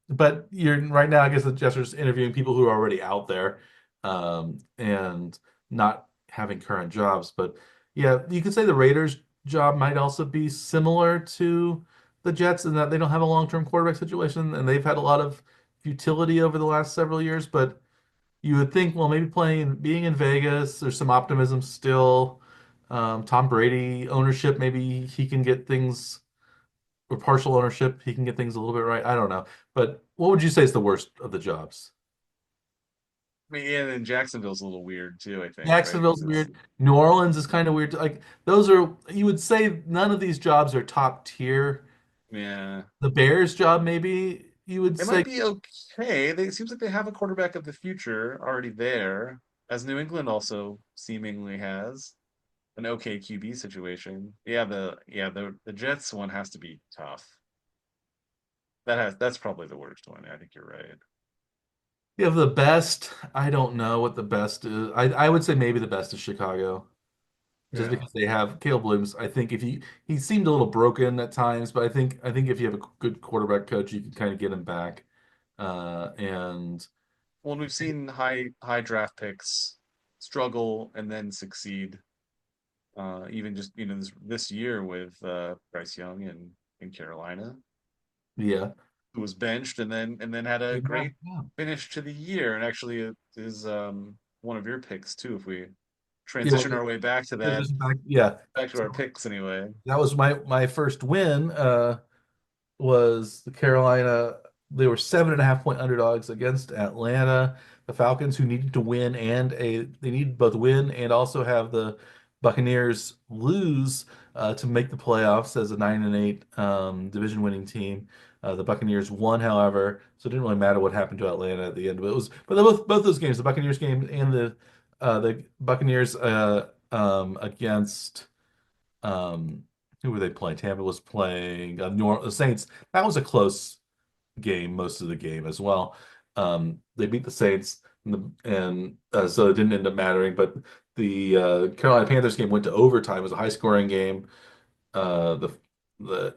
But you're right now, I guess the Jester's interviewing people who are already out there, and not having current jobs. But yeah, you could say the Raiders' job might also be similar to the Jets in that they don't have a long-term quarterback situation, and they've had a lot of futility over the last several years. But you would think, well, maybe being in Vegas, there's some optimism still. Tom Brady ownership, maybe he can get things or partial ownership, he can get things a little bit right. I don't know. But what would you say is the worst of the jobs? mean, yeah, and Jacksonville's a little weird too, I think, right? Jacksonville's Because it's weird. New Orleans is kind of weird. Like those are, you would say none of these jobs are top tier. yeah, The Bears job, maybe you would it might say, be okay. It seems like they have a quarterback of the future already there, as New England also seemingly has an okay QB situation. Yeah, the Jets one has to be tough. That's probably the worst one. I think you're right. you have the best. I don't know what the best is. I would say maybe the best is Chicago, just Yeah. because they have Caleb Williams. I think if he seemed a little broken at times, but I think if you have a good quarterback coach, you can kind of get him back. And Well, and we've seen high draft picks struggle and then succeed. Even just this year with Bryce Young in Carolina, yeah, who was benched and then had a yeah, great yeah. finish to the year, and actually is one of your picks too. If we Yeah, well, transition our way back to that, just back, yeah. back to our So picks anyway. that was my first win. Was the Carolina. They were 7.5 point underdogs against Atlanta, the Falcons, who needed to win they needed both win and also have the Buccaneers lose to make the playoffs as a 9-8 division winning team. The Buccaneers won, however, so it didn't really matter what happened to Atlanta at the end. But both those games, the Buccaneers game and the Buccaneers against who were they playing? Tampa was playing the Saints. That was a close game most of the game as well. They beat the Saints, and so it didn't end up mattering. But the Carolina Panthers game went to overtime. It was a high scoring game. The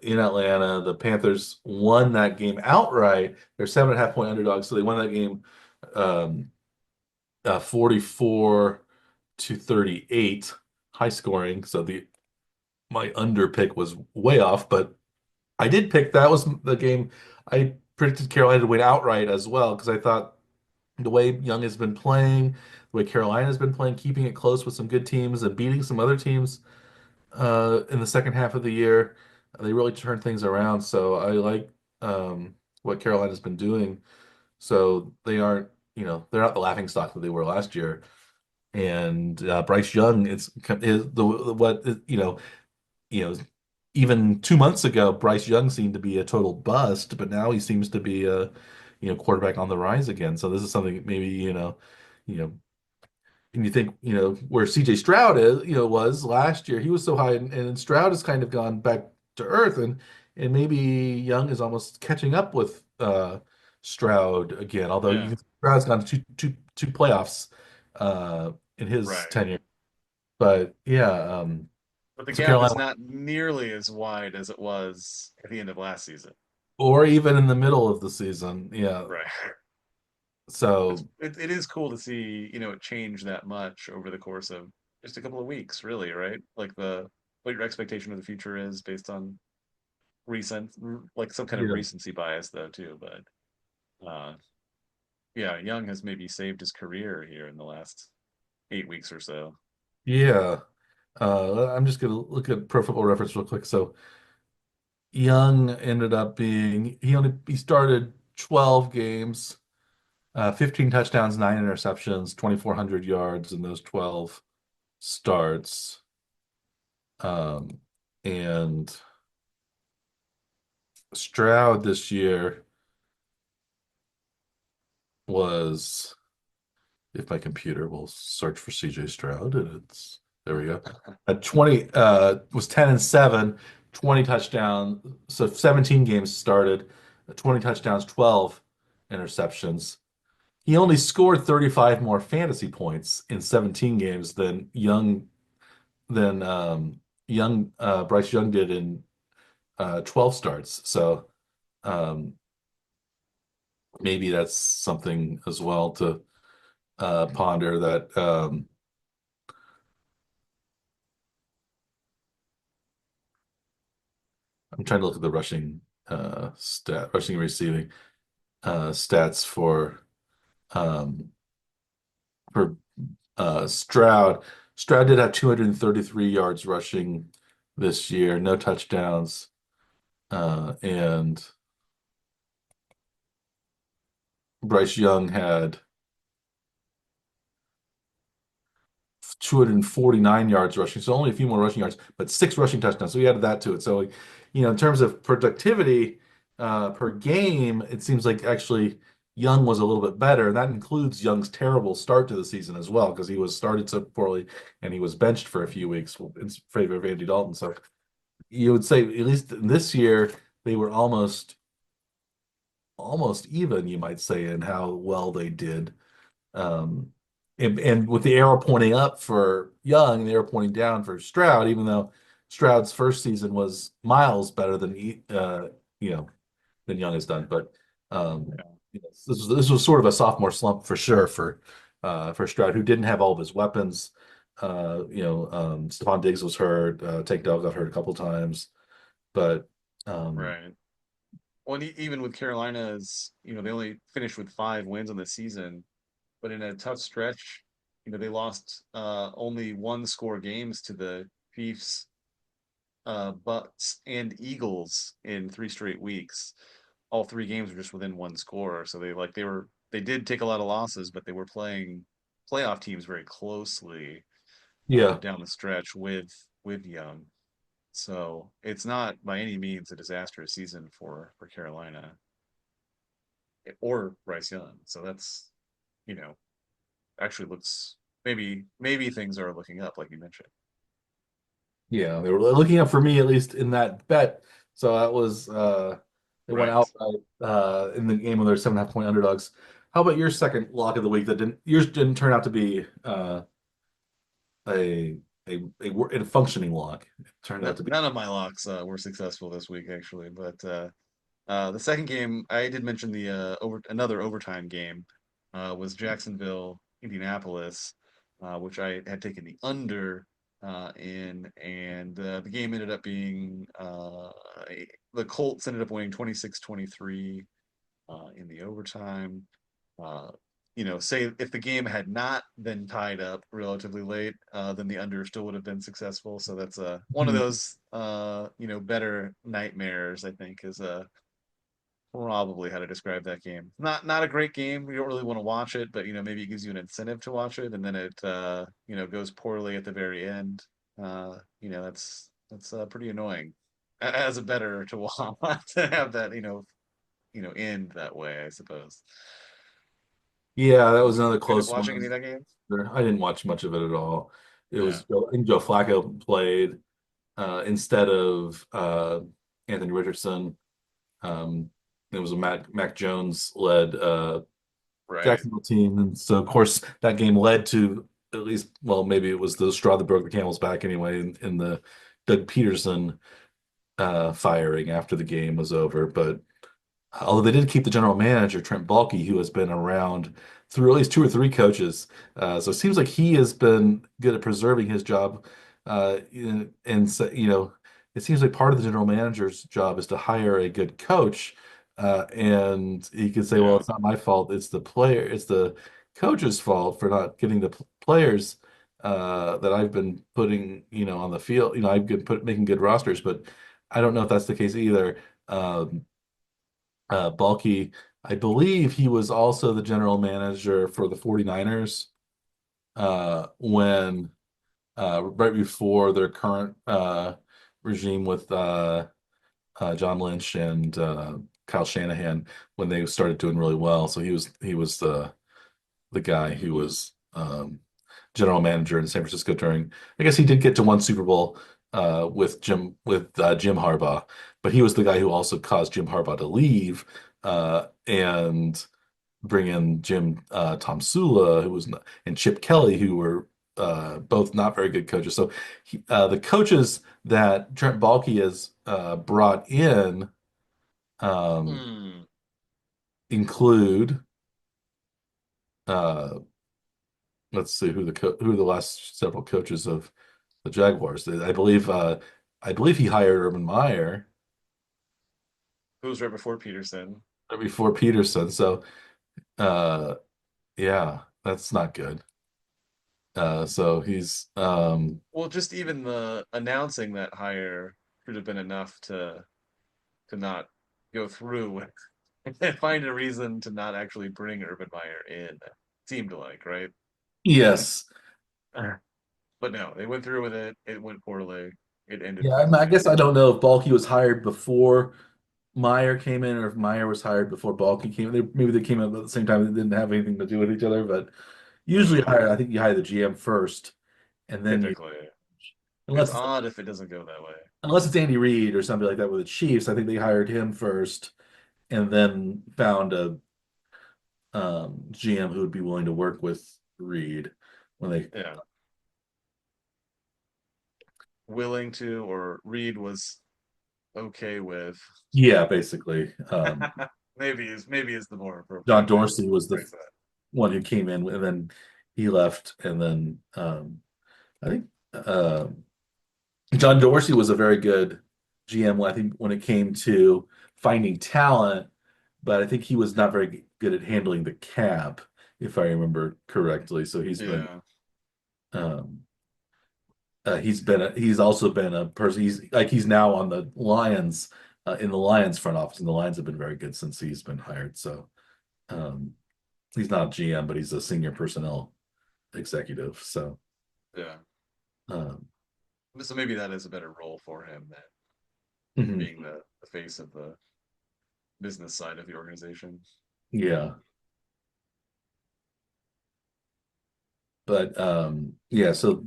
in Atlanta, the Panthers won that game outright. They're 7.5 point underdogs, so they won that game 44-38, high scoring. So the my under pick was way off, but I did pick that was the game I predicted Carolina to win outright as well because I thought the way Young has been playing, the way Carolina has been playing, keeping it close with some good teams and beating some other teams in the second half of the year, they really turned things around. So I like what Carolina's been doing. So they aren't, they're not the laughing stock that they were last year. And Bryce Young, is the what you know, even 2 months ago, Bryce Young seemed to be a total bust, but now he seems to be a, quarterback on the rise again. So this is something maybe, you know, and you think, where CJ Stroud was last year, he was so high, and Stroud has kind of gone back to earth, and maybe Young is almost catching up with Stroud again, although Yeah, Stroud's gone to two playoffs in his right. tenure. But yeah, But the so gap is Carolina. not nearly as wide as it was at the end of last season. Or even in the middle of the season. Yeah. Right. So It is cool to see, it change that much over the course of just a couple of weeks, really, right? Like what your expectation of the future is based on like some kind of yeah. recency bias though too. But uh yeah, Young has maybe saved his career here in the last 8 weeks or so. Yeah. I'm just gonna look at Pro Football Reference real quick. So Young ended up being he started 12 games, 15 touchdowns, 9 interceptions, 2,400 yards in those 12 starts. Um, and Stroud this year was, if my computer will search for CJ Stroud, and it's there we go. At 20 was 10-7, 20 touchdowns. So 17 games started, 20 touchdowns, 12 interceptions. He only scored 35 more fantasy points in 17 games than Bryce Young did in 12 starts. So um, maybe that's something as well to ponder that I'm trying to look at the rushing and receiving stats um, for Stroud. Stroud did have 233 yards rushing this year, no touchdowns, and Bryce Young had 249 yards rushing, so only a few more rushing yards, but six rushing touchdowns. So he added that to it. So, like, in terms of productivity per game, it seems like actually Young was a little bit better, and that includes Young's terrible start to the season as well, because he was started so poorly and he was benched for a few weeks in favor of Andy Dalton. So you would say at least this year they were almost even, you might say, in how well they did. Um, and with the arrow pointing up for Young and the arrow pointing down for Stroud, even though Stroud's first season was miles better than you know than Young has done, but Yeah. this was sort of a sophomore slump for sure for Stroud, who didn't have all of his weapons. Stephon Diggs was hurt. Tank Dell got hurt a couple times, but um, Right. Well, and even with Carolina's, they only finished with 5 wins on the season, but in a tough stretch, they lost only one score games to the Chiefs, Bucks, and Eagles in 3 straight weeks. All 3 games were just within one score, so they did take a lot of losses, but they were playing playoff teams very closely yeah, down the stretch with Young. So it's not by any means a disastrous season for Carolina or Bryce Young. So that's you know actually looks maybe things are looking up like you mentioned. yeah, they were looking up for me at least in that bet. So that was they went Right. outright in the game when they're 7.5 point underdogs. How about your second lock of the week that didn't yours didn't turn out to be a a functioning lock. It turned out to be None of my locks were successful this week actually, but the second game I did mention the another overtime game was Jacksonville Indianapolis, which I had taken the under in, and the game ended up being the Colts ended up winning 26-23 in the overtime. Uh, say if the game had not been tied up relatively late, then the under still would have been successful. So that's one of those better nightmares. I think is probably how to describe that game. Not a great game. You don't really want to watch it, but maybe it gives you an incentive to watch it, and then it goes poorly at the very end. That's pretty annoying as a better to watch to have that end that way, I suppose. Yeah, that was Did another you end up close watching any one. of that game? I didn't watch much of it at all. It Yeah. was I think Joe Flacco played instead of Anthony Richardson. Um, it was a Mac Jones led Right. Jacksonville team, and so of course that game led to at least, well, maybe it was the straw that broke the camel's back anyway in the Doug Peterson firing after the game was over. But although they did keep the general manager, Trent Baalke, who has been around through at least two or three coaches. So it seems like he has been good at preserving his job. And so, it seems like part of the general manager's job is to hire a good coach. And he could say, well, Yeah. it's not my fault. It's the coach's fault for not getting the players that I've been putting, on the field. I've been making good rosters, but I don't know if that's the case either. Balky, I believe he was also the general manager for the 49ers when right before their current regime with John Lynch and Kyle Shanahan when they started doing really well. So he was the guy who was general manager in San Francisco during. I guess he did get to one Super Bowl with Jim Harbaugh, but he was the guy who also caused Jim Harbaugh to leave and bring in Jim Tom Sula, who was not, and Chip Kelly, who were both not very good coaches. So the coaches that Trent Baalke has brought in um, Hmm. include. Uh, let's see who are the last several coaches of the Jaguars. I believe he hired Urban Meyer Who was right before Peterson? before Peterson. So uh, yeah, that's not good. So he's Well, just even the announcing that hire should have been enough to not go through with and find a reason to not actually bring Urban Meyer in. Seemed like, right? yes, but no, they went through with it. It went poorly. It ended Yeah, I poorly. guess I don't know if Balky was hired before Meyer came in or if Meyer was hired before Balky came in. Maybe they came in at the same time. They didn't have anything to do with each other, but usually I think you hire the GM first and then you, Typically, it's unless odd if it doesn't go that way. unless it's Andy Reid or something like that with the Chiefs, I think they hired him first and then found a GM who would be willing to work with Reid when they. Yeah, willing to, or Reed was okay with. Yeah, basically. Maybe is the more John appropriate way to Dorsey was the phrase that. one who came in and then he left and then I think John Dorsey was a very good GM, I think, when it came to finding talent, but I think he was not very good at handling the cap, if I remember correctly. So Yeah, um, he's also been a person. He's now on the Lions in the Lions front office, and the Lions have been very good since he's been hired. So um, he's not a GM, but he's a senior personnel executive. So yeah. um, So maybe that is a better role for him than mhm, being the face of the business side of the organization. yeah. But yeah, so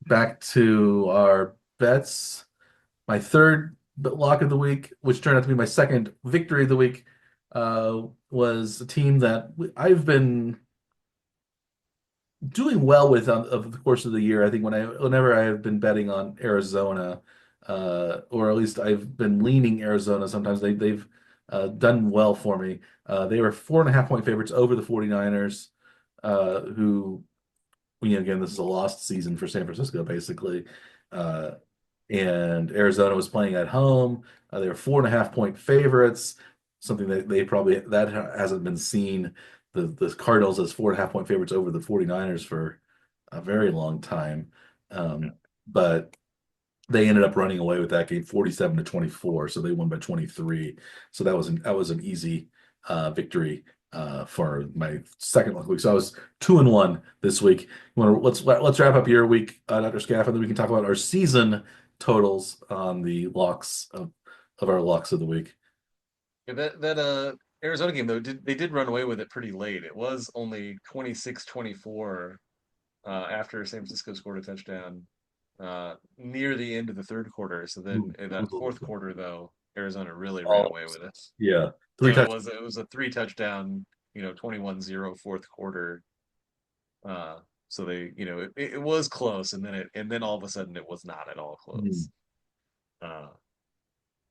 back to our bets. My third lock of the week, which turned out to be my second victory of the week, was a team that I've been doing well with over the course of the year. I think whenever I have been betting on Arizona, or at least I've been leaning Arizona, sometimes they've done well for me. They were 4.5 point favorites over the 49ers, who again, this is a lost season for San Francisco, basically. Uh, and Arizona was playing at home. They were 4.5 point favorites, something that they probably that hasn't been seen. The Cardinals as 4.5 point favorites over the 49ers for a very long time. Yeah. But they ended up running away with that game 47-24, so they won by 23. So that was an easy victory for my second week. So I was 2-1 this week. Let's wrap up your week, Dr. Scaff, and then we can talk about our season totals on the locks of our locks of the week. Yeah, that Arizona game though, they did run away with it pretty late. It was only 26-24 after San Francisco scored a touchdown near the end of the third quarter. So then in that fourth quarter, though, Arizona really ran All, away with it. yeah, three So it touchdowns. was it was a three touchdown, 21-0 fourth quarter. Uh, so it was close, and then all of a sudden it was not at all close. Uh,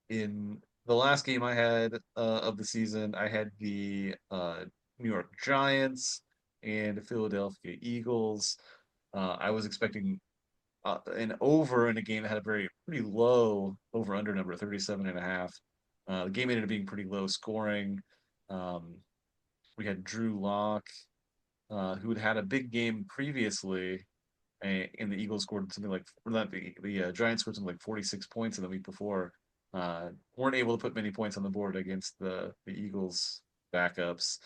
in the last game I had of the season, I had the New York Giants and the Philadelphia Eagles. I was expecting an over in a game that had a pretty low over under number, 37 and a half. The game ended up being pretty low scoring. Um, we had Drew Lock, who had had a big game previously, and the Eagles scored something like, or not the Giants scored something like 46 points in the week before. Weren't able to put many points on the board against the Eagles backups,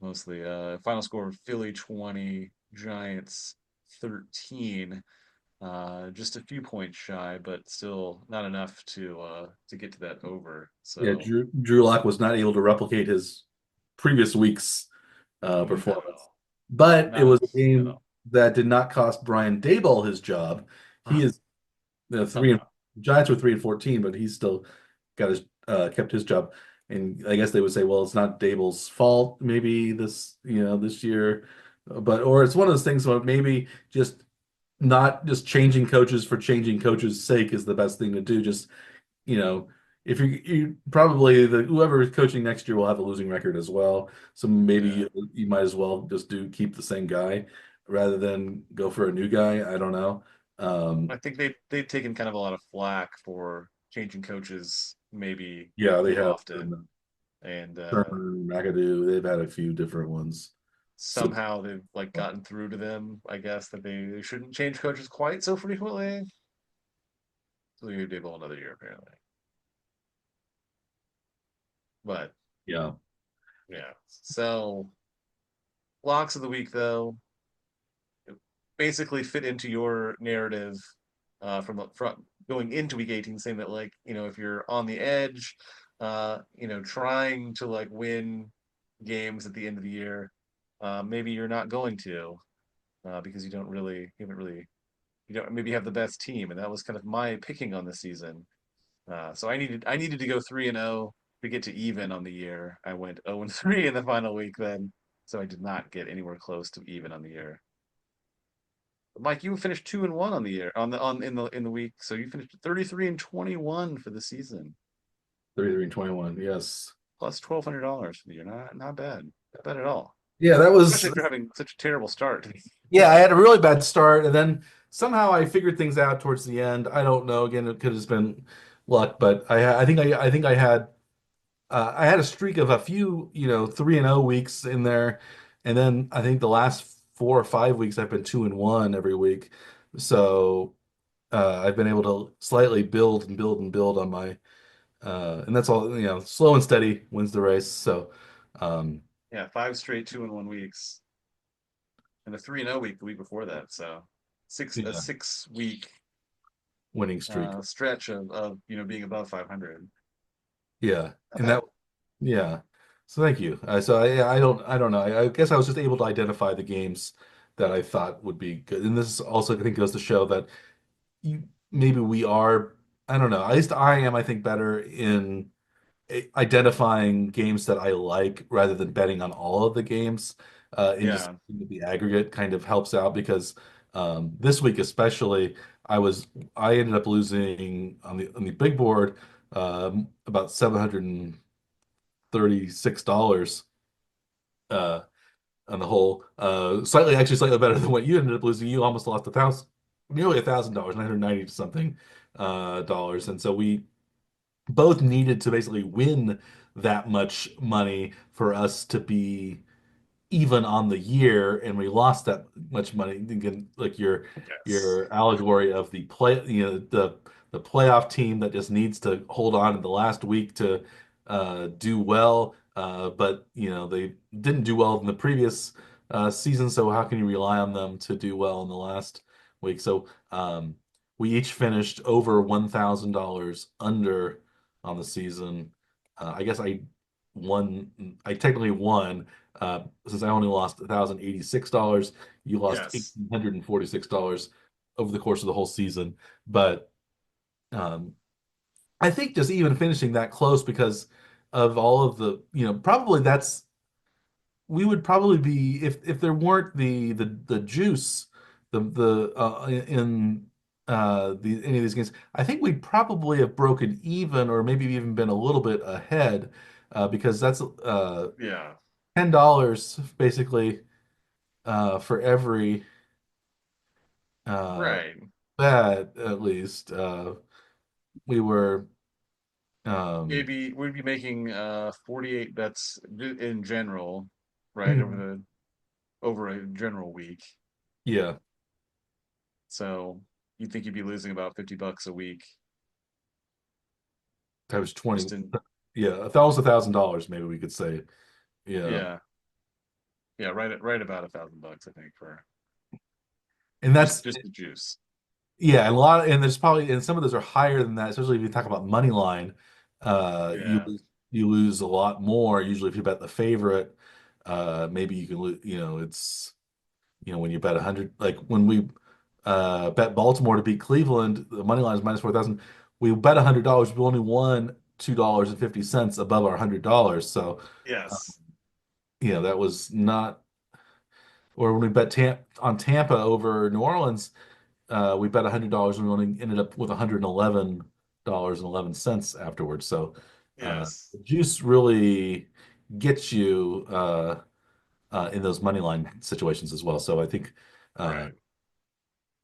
mostly. Final score: Philly 20, Giants 13. Just a few points shy, but still not enough to get to that over. Yeah, So Drew Lock was not able to replicate his previous week's not at performance. all, But it not was a at game all. that did not cost Brian Daboll his job. He is three and Somehow, Giants were 3-14, but he's still got his kept his job. And I guess they would say, well, it's not Daboll's fault, maybe this year, but or it's one of those things where maybe just not just changing coaches for changing coaches' sake is the best thing to do. Just you know, if you probably whoever is coaching next year will have a losing record as well. So maybe yeah. you might as well just keep the same guy rather than go for a new guy. I don't know. I think they've taken kind of a lot of flack for changing coaches maybe Yeah, they too have often, and Turner, McAdoo. They've had a few different ones. So somehow they've like gotten through to them. I guess that they shouldn't change coaches quite so frequently. So they gave Dable another year apparently, but yeah, yeah. So locks of the week though, basically fit into your narrative from going into week 18, saying that like if you're on the edge, trying to like win games at the end of the year, maybe you're not going to because you haven't really you don't maybe have the best team, and that was kind of my picking on the season. So I needed to go 3-0 to get to even on the year. I went 0-3 in the final week then, so I did not get anywhere close to even on the year. Mike, you finished 2-1 on the year in the week, so you finished 33-21 for the season, 33 and 21. Yes. plus $1,200 for the year. Not bad, not bad at all. Yeah, that was Especially after having such a terrible start. yeah, I had a really bad start and then somehow I figured things out towards the end. I don't know. Again, it could have been luck, but I think I had a streak of a few, 3-0 weeks in there, and then I think the last 4 or 5 weeks I've been 2-1 every week. So I've been able to slightly build and build and build on my and that's all, slow and steady wins the race. So um, Yeah, five straight 2-1 weeks, and a 3-0 week the week before that. So a yeah, 6 week winning streak. stretch of being above 500. Yeah, Not and that bad. yeah. So thank you. So I don't know. I guess I was just able to identify the games that I thought would be good, and this also I think goes to show that maybe we are, I don't know, at least I am, I think, better in identifying games that I like rather than betting on all of the games. And just Yeah. the aggregate kind of helps out because this week especially, I ended up losing on the big board about $736 uh, on the whole. Slightly better than what you ended up losing. You almost lost nearly $1,000, 990 something dollars, and so we both needed to basically win that much money for us to be even on the year, and we lost that much money. Again, like Yes. your allegory of the play, the playoff team that just needs to hold on in the last week to do well, but they didn't do well in the previous season. So how can you rely on them to do well in the last week? So we each finished over $1,000 under on the season. I guess I won. I technically won since I only lost $1,086, you lost Yes. $1,846 over the course of the whole season. But um, I think just even finishing that close because of all of the, probably we would probably be if there weren't the juice the in the any of these games, I think we'd probably have broken even or maybe even been a little bit ahead because that's Yeah. $10 basically for every uh, Right. bet, at least. We were, um, We'd be making 48 bets in general, right, mhm, over a general week. yeah, So you'd think you'd be losing about $50 a week that was 20. just in Yeah, that was $1,000, maybe we could say. Yeah. yeah. Yeah, right about $1,000, I think, for And just that's, just the juice. yeah, and there's probably, and some of those are higher than that, especially if you talk about money line. Yeah. You lose a lot more. Usually, if you bet the favorite, maybe you can lose, it's, when you bet 100, like when we bet Baltimore to beat Cleveland, the money line is minus 4,000. We bet $100. We only won $2.50 above our $100. So, uh, Yes. that was not. Or when we bet on Tampa over New Orleans, we bet $100 and we only ended up with $111.11 afterwards. So, Yes. the juice really gets you in those money line situations as well. So I think. Uh, Right.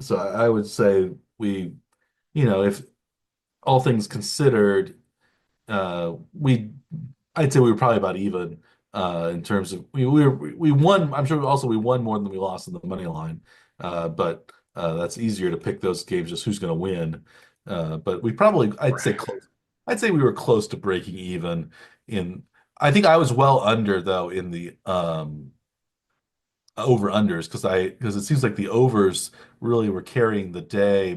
So I would say if all things considered, we I'd say we were probably about even in terms of we won. I'm sure also we won more than we lost in the money line, but that's easier to pick those games just who's going to win. But we probably I'd say Right. close. I'd say we were close to breaking even in. I think I was well under though in the over unders because it seems like the overs really were carrying the day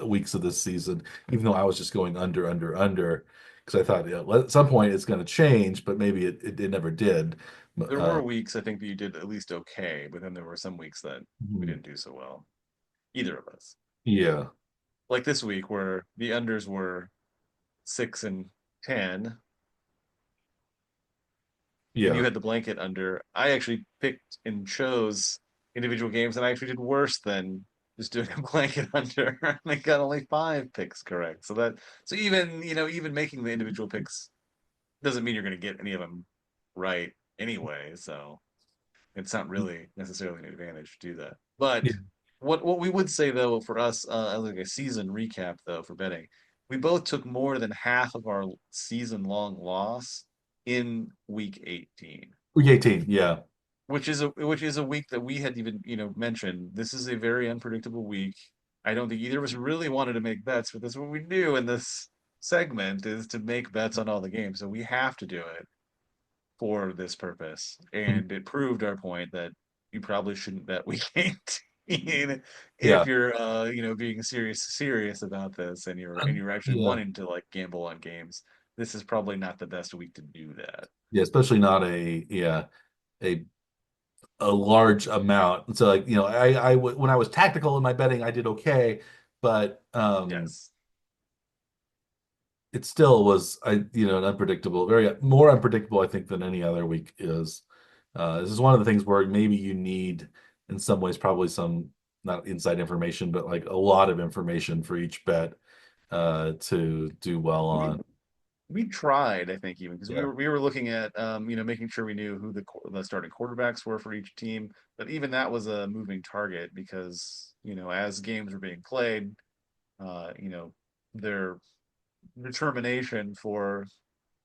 weeks of this season, even though I was just going under because I thought at some point it's going to change, but maybe it never did. There Uh, were weeks I think that you did at least okay, but then there were some weeks that we mhm. didn't do so well. Either of us. Yeah, Like this week where the unders were 6 and 10, and you yeah. had the blanket under. I actually picked and chose individual games, and I actually did worse than just doing a blanket under. I got only 5 picks correct. So even even making the individual picks doesn't mean you're going to get any of them right anyway. So it's not really necessarily an advantage to do that. But Yeah. what we would say though for us, as like a season recap though for betting, we both took more than half of our season long loss in week 18, Week 18, yeah. which is a week that we had even mentioned. This is a very unpredictable week. I don't think either of us really wanted to make bets, but that's what we do in this segment is to make bets on all the games. So we have to do it for this purpose. Mhm. And it proved our point that you probably shouldn't bet week 18 if Yeah. you're being serious about this and you're actually Yeah. wanting to like gamble on games. This is probably not the best week to do that. Yeah, especially not a a large amount. So like, when I was tactical in my betting, I did okay, but Yes. it still was an unpredictable, very more unpredictable, I think, than any other week is. This is one of the things where maybe you need, in some ways, probably some not inside information, but like a lot of information for each bet to do well We on. we tried, I think, even because we Yeah. were looking at making sure we knew who the starting quarterbacks were for each team, but even that was a moving target because as games were being played, their determination for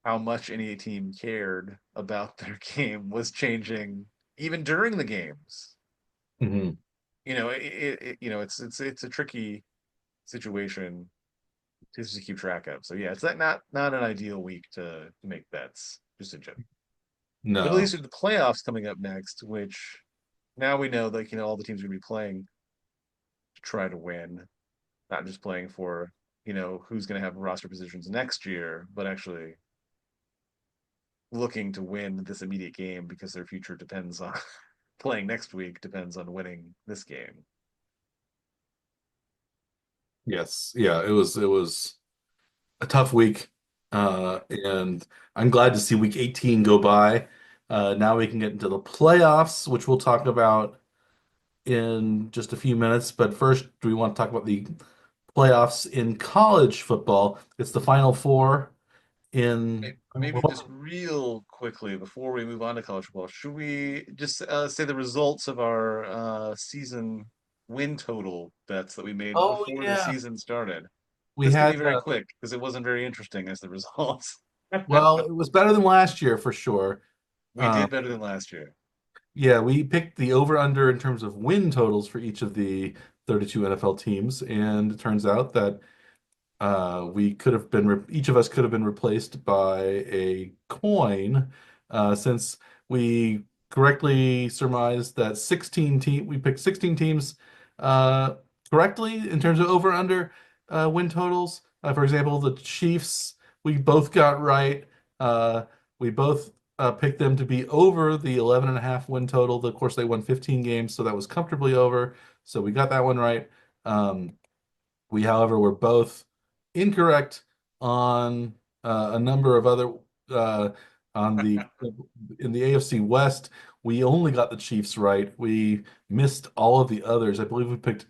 how much any team cared about their game was changing even during the games. Hmm. It's a tricky situation to keep track of. So yeah, it's not an ideal week to make bets just in general. But at No. least with the playoffs coming up next, which now we know like all the teams are gonna be playing to try to win, not just playing for who's gonna have roster positions next year, but actually looking to win this immediate game because their future depends on playing next week depends on winning this game. Yes. Yeah, it was a tough week. And I'm glad to see week 18 go by. Now we can get into the playoffs, which we'll talk about in just a few minutes. But first, do we want to talk about the playoffs in college football? It's the Final Four in. Maybe just real quickly before we move on to college football, should we just say the results of our season win total bets that we made Oh before the yeah, season started? we This can had. be very quick because it wasn't very interesting as the results. Well, it was better than last year for sure. We Um, did better than last year. yeah, we picked the over/under in terms of win totals for each of the 32 NFL teams, and it turns out that we could have been each of us could have been replaced by a coin, since we correctly surmised that 16 teams uh, correctly in terms of over under win totals. For example, the Chiefs we both got right. We both picked them to be over the 11 and a half win total. Of course, they won 15 games, so that was comfortably over. So we got that one right. We, however, were both incorrect on a number of other uh, on the in the AFC West. We only got the Chiefs right. We missed all of the others. I believe we picked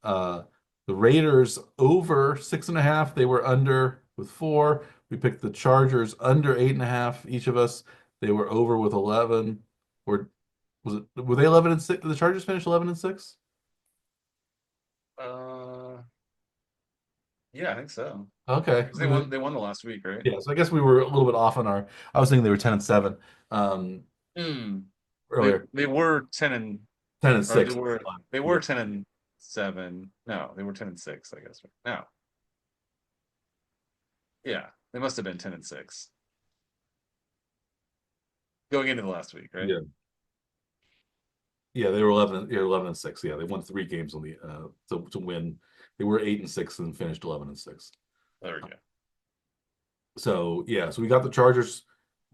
uh, the Raiders over 6.5. They were under with 4. We picked the Chargers under 8.5. Each of us. They were over with 11. Or were they 11-6? Did the Chargers finish 11-6? Uh, yeah, I think so. Okay. 'Cause they won the last week, right? Yeah, so I guess we were a little bit off on our. I was thinking they were 10-7 um, Hmm. They earlier. they were 10 and Ten and or they six. were they Yeah, were 10-7. No, they were 10-6, I guess. No. Yeah, they must have been 10-6 going into the last week, right? yeah, Yeah, they were 11. Yeah, 11-6. Yeah, they won 3 games on the to win. They were 8-6 and finished 11-6. There we go. So yeah, so we got the Chargers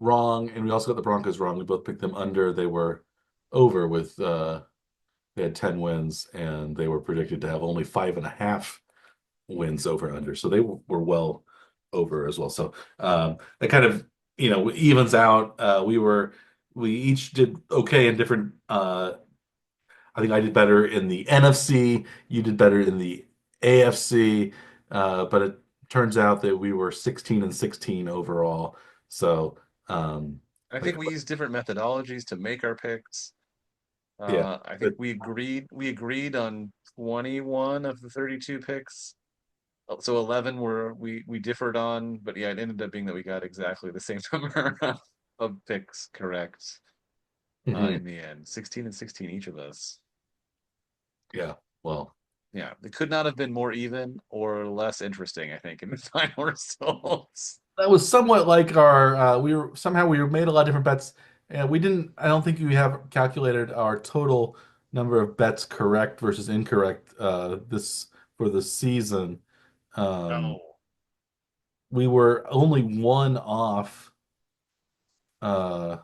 wrong, and we also got the Broncos wrong. We both picked them under. They were over with they had 10 wins, and they were predicted to have only 5.5 wins over under. So they were well over as well. So that kind of evens out. We each did okay in different I think I did better in the NFC. You did better in the AFC. But it turns out that we were 16 and 16 overall. So, I like, think we use different methodologies to make our picks. yeah, I think but we agreed on 21 of the 32 picks. So 11 we differed on, but yeah, it ended up being that we got exactly the same number of picks correct mhm, in the end. 16 and 16 each of us. yeah, well, Yeah, it could not have been more even or less interesting, I think, in the final results. that was somewhat like our, we made a lot of different bets, and we didn't, I don't think we have calculated our total number of bets correct versus incorrect, this for the season. Um, Oh, we were only one off uh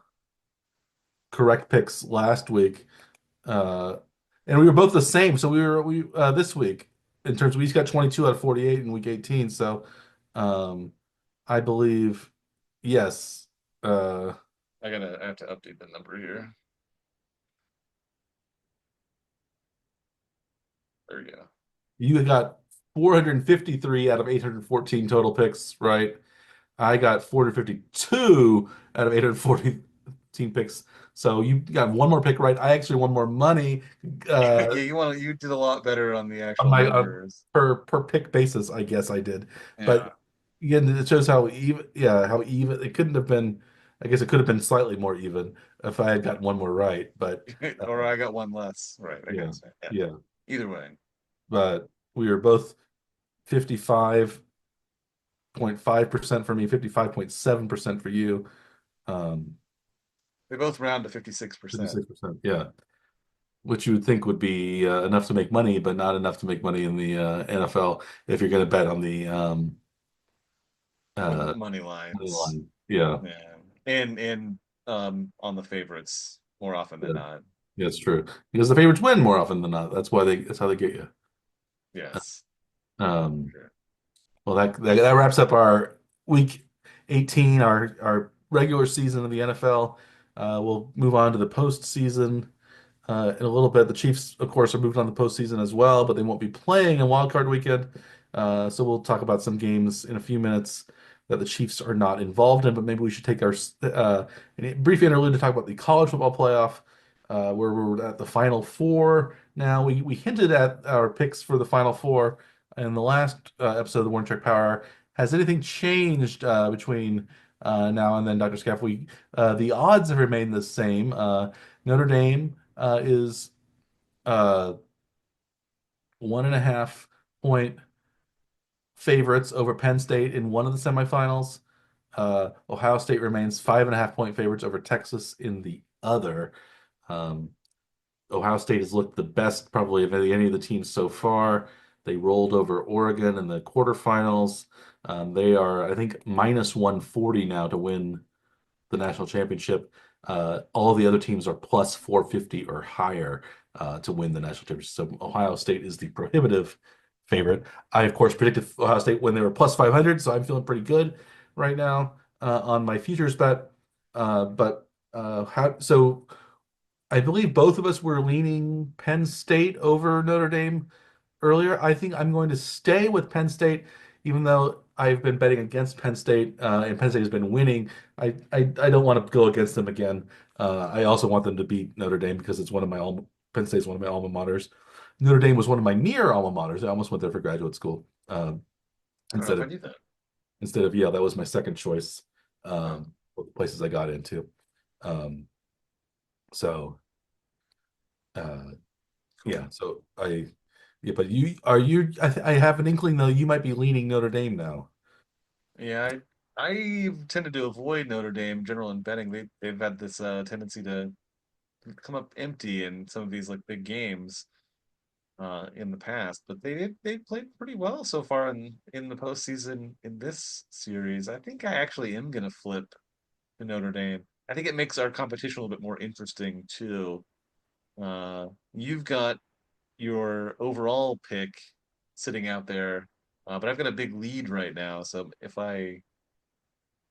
correct picks last week. Uh and we were both the same. So we this week in terms of we each got 22 out of 48 in week 18. So um I believe yes. I have to update the number here. There we go. You got 453 out of 814 total picks, right? I got 452 out of 814 picks. So you got one more pick right. I actually won more money. Uh, Yeah, you did a lot better on the on actual my numbers. per pick basis, I guess I did. Yeah. But again, it shows how even, yeah, how even it couldn't have been. I guess it could have been slightly more even if I had gotten one more right. But Or uh, I got one less. Right, I yeah, guess. Yeah. yeah. Either way. But we were both 55.5% for me, 55.7% for you. Um, They both round to 56%. 56%. Yeah, which you would think would be enough to make money, but not enough to make money in the NFL if you're going to bet on the uh, Money money lines. line. Yeah. Yeah. And on the favorites more often than Yeah. not. Yeah, it's true. Because the favorites win more often than not. That's how they get you. Yes. Um, Sure. well, that wraps up our week 18, our regular season of the NFL. We'll move on to the postseason in a little bit. The Chiefs, of course, are moving on to the postseason as well, but they won't be playing in wildcard weekend. So we'll talk about some games in a few minutes that the Chiefs are not involved in, but maybe we should take our a brief interlude to talk about the college football playoff, where we're at the Final Four now. We hinted at our picks for the Final Four in the last episode of the One Track Power. Has anything changed between now and then, Dr. Scaff? The odds have remained the same. Notre Dame is 1.5 point favorites over Penn State in one of the semifinals. Ohio State remains 5.5 point favorites over Texas in the other. Um, Ohio State has looked the best probably of any of the teams so far. They rolled over Oregon in the quarterfinals. They are, I think, minus 140 now to win the national championship. All the other teams are plus 450 or higher to win the national championship. So Ohio State is the prohibitive favorite. I, of course, predicted Ohio State when they were plus 500, so I'm feeling pretty good right now on my futures bet. But so I believe both of us were leaning Penn State over Notre Dame earlier. I think I'm going to stay with Penn State, even though I've been betting against Penn State, and Penn State has been winning. I don't want to go against them again. I also want them to beat Notre Dame because it's one of my alma, Penn State's one of my alma maters. Notre Dame was one of my near alma maters. I almost went there for graduate school I don't know instead if I of knew that. Yale. That was my second choice Oh. of the places I got into. Um, so uh, Cool. yeah, so yeah, but I have an inkling though you might be leaning Notre Dame now. Yeah, I tended to avoid Notre Dame in general in betting. They've had this tendency to come up empty in some of these like big games in the past, but they played pretty well so far in the postseason in this series. I think I actually am gonna flip to Notre Dame. I think it makes our competition a little bit more interesting too. You've got your overall pick sitting out there, but I've got a big lead right now. So if I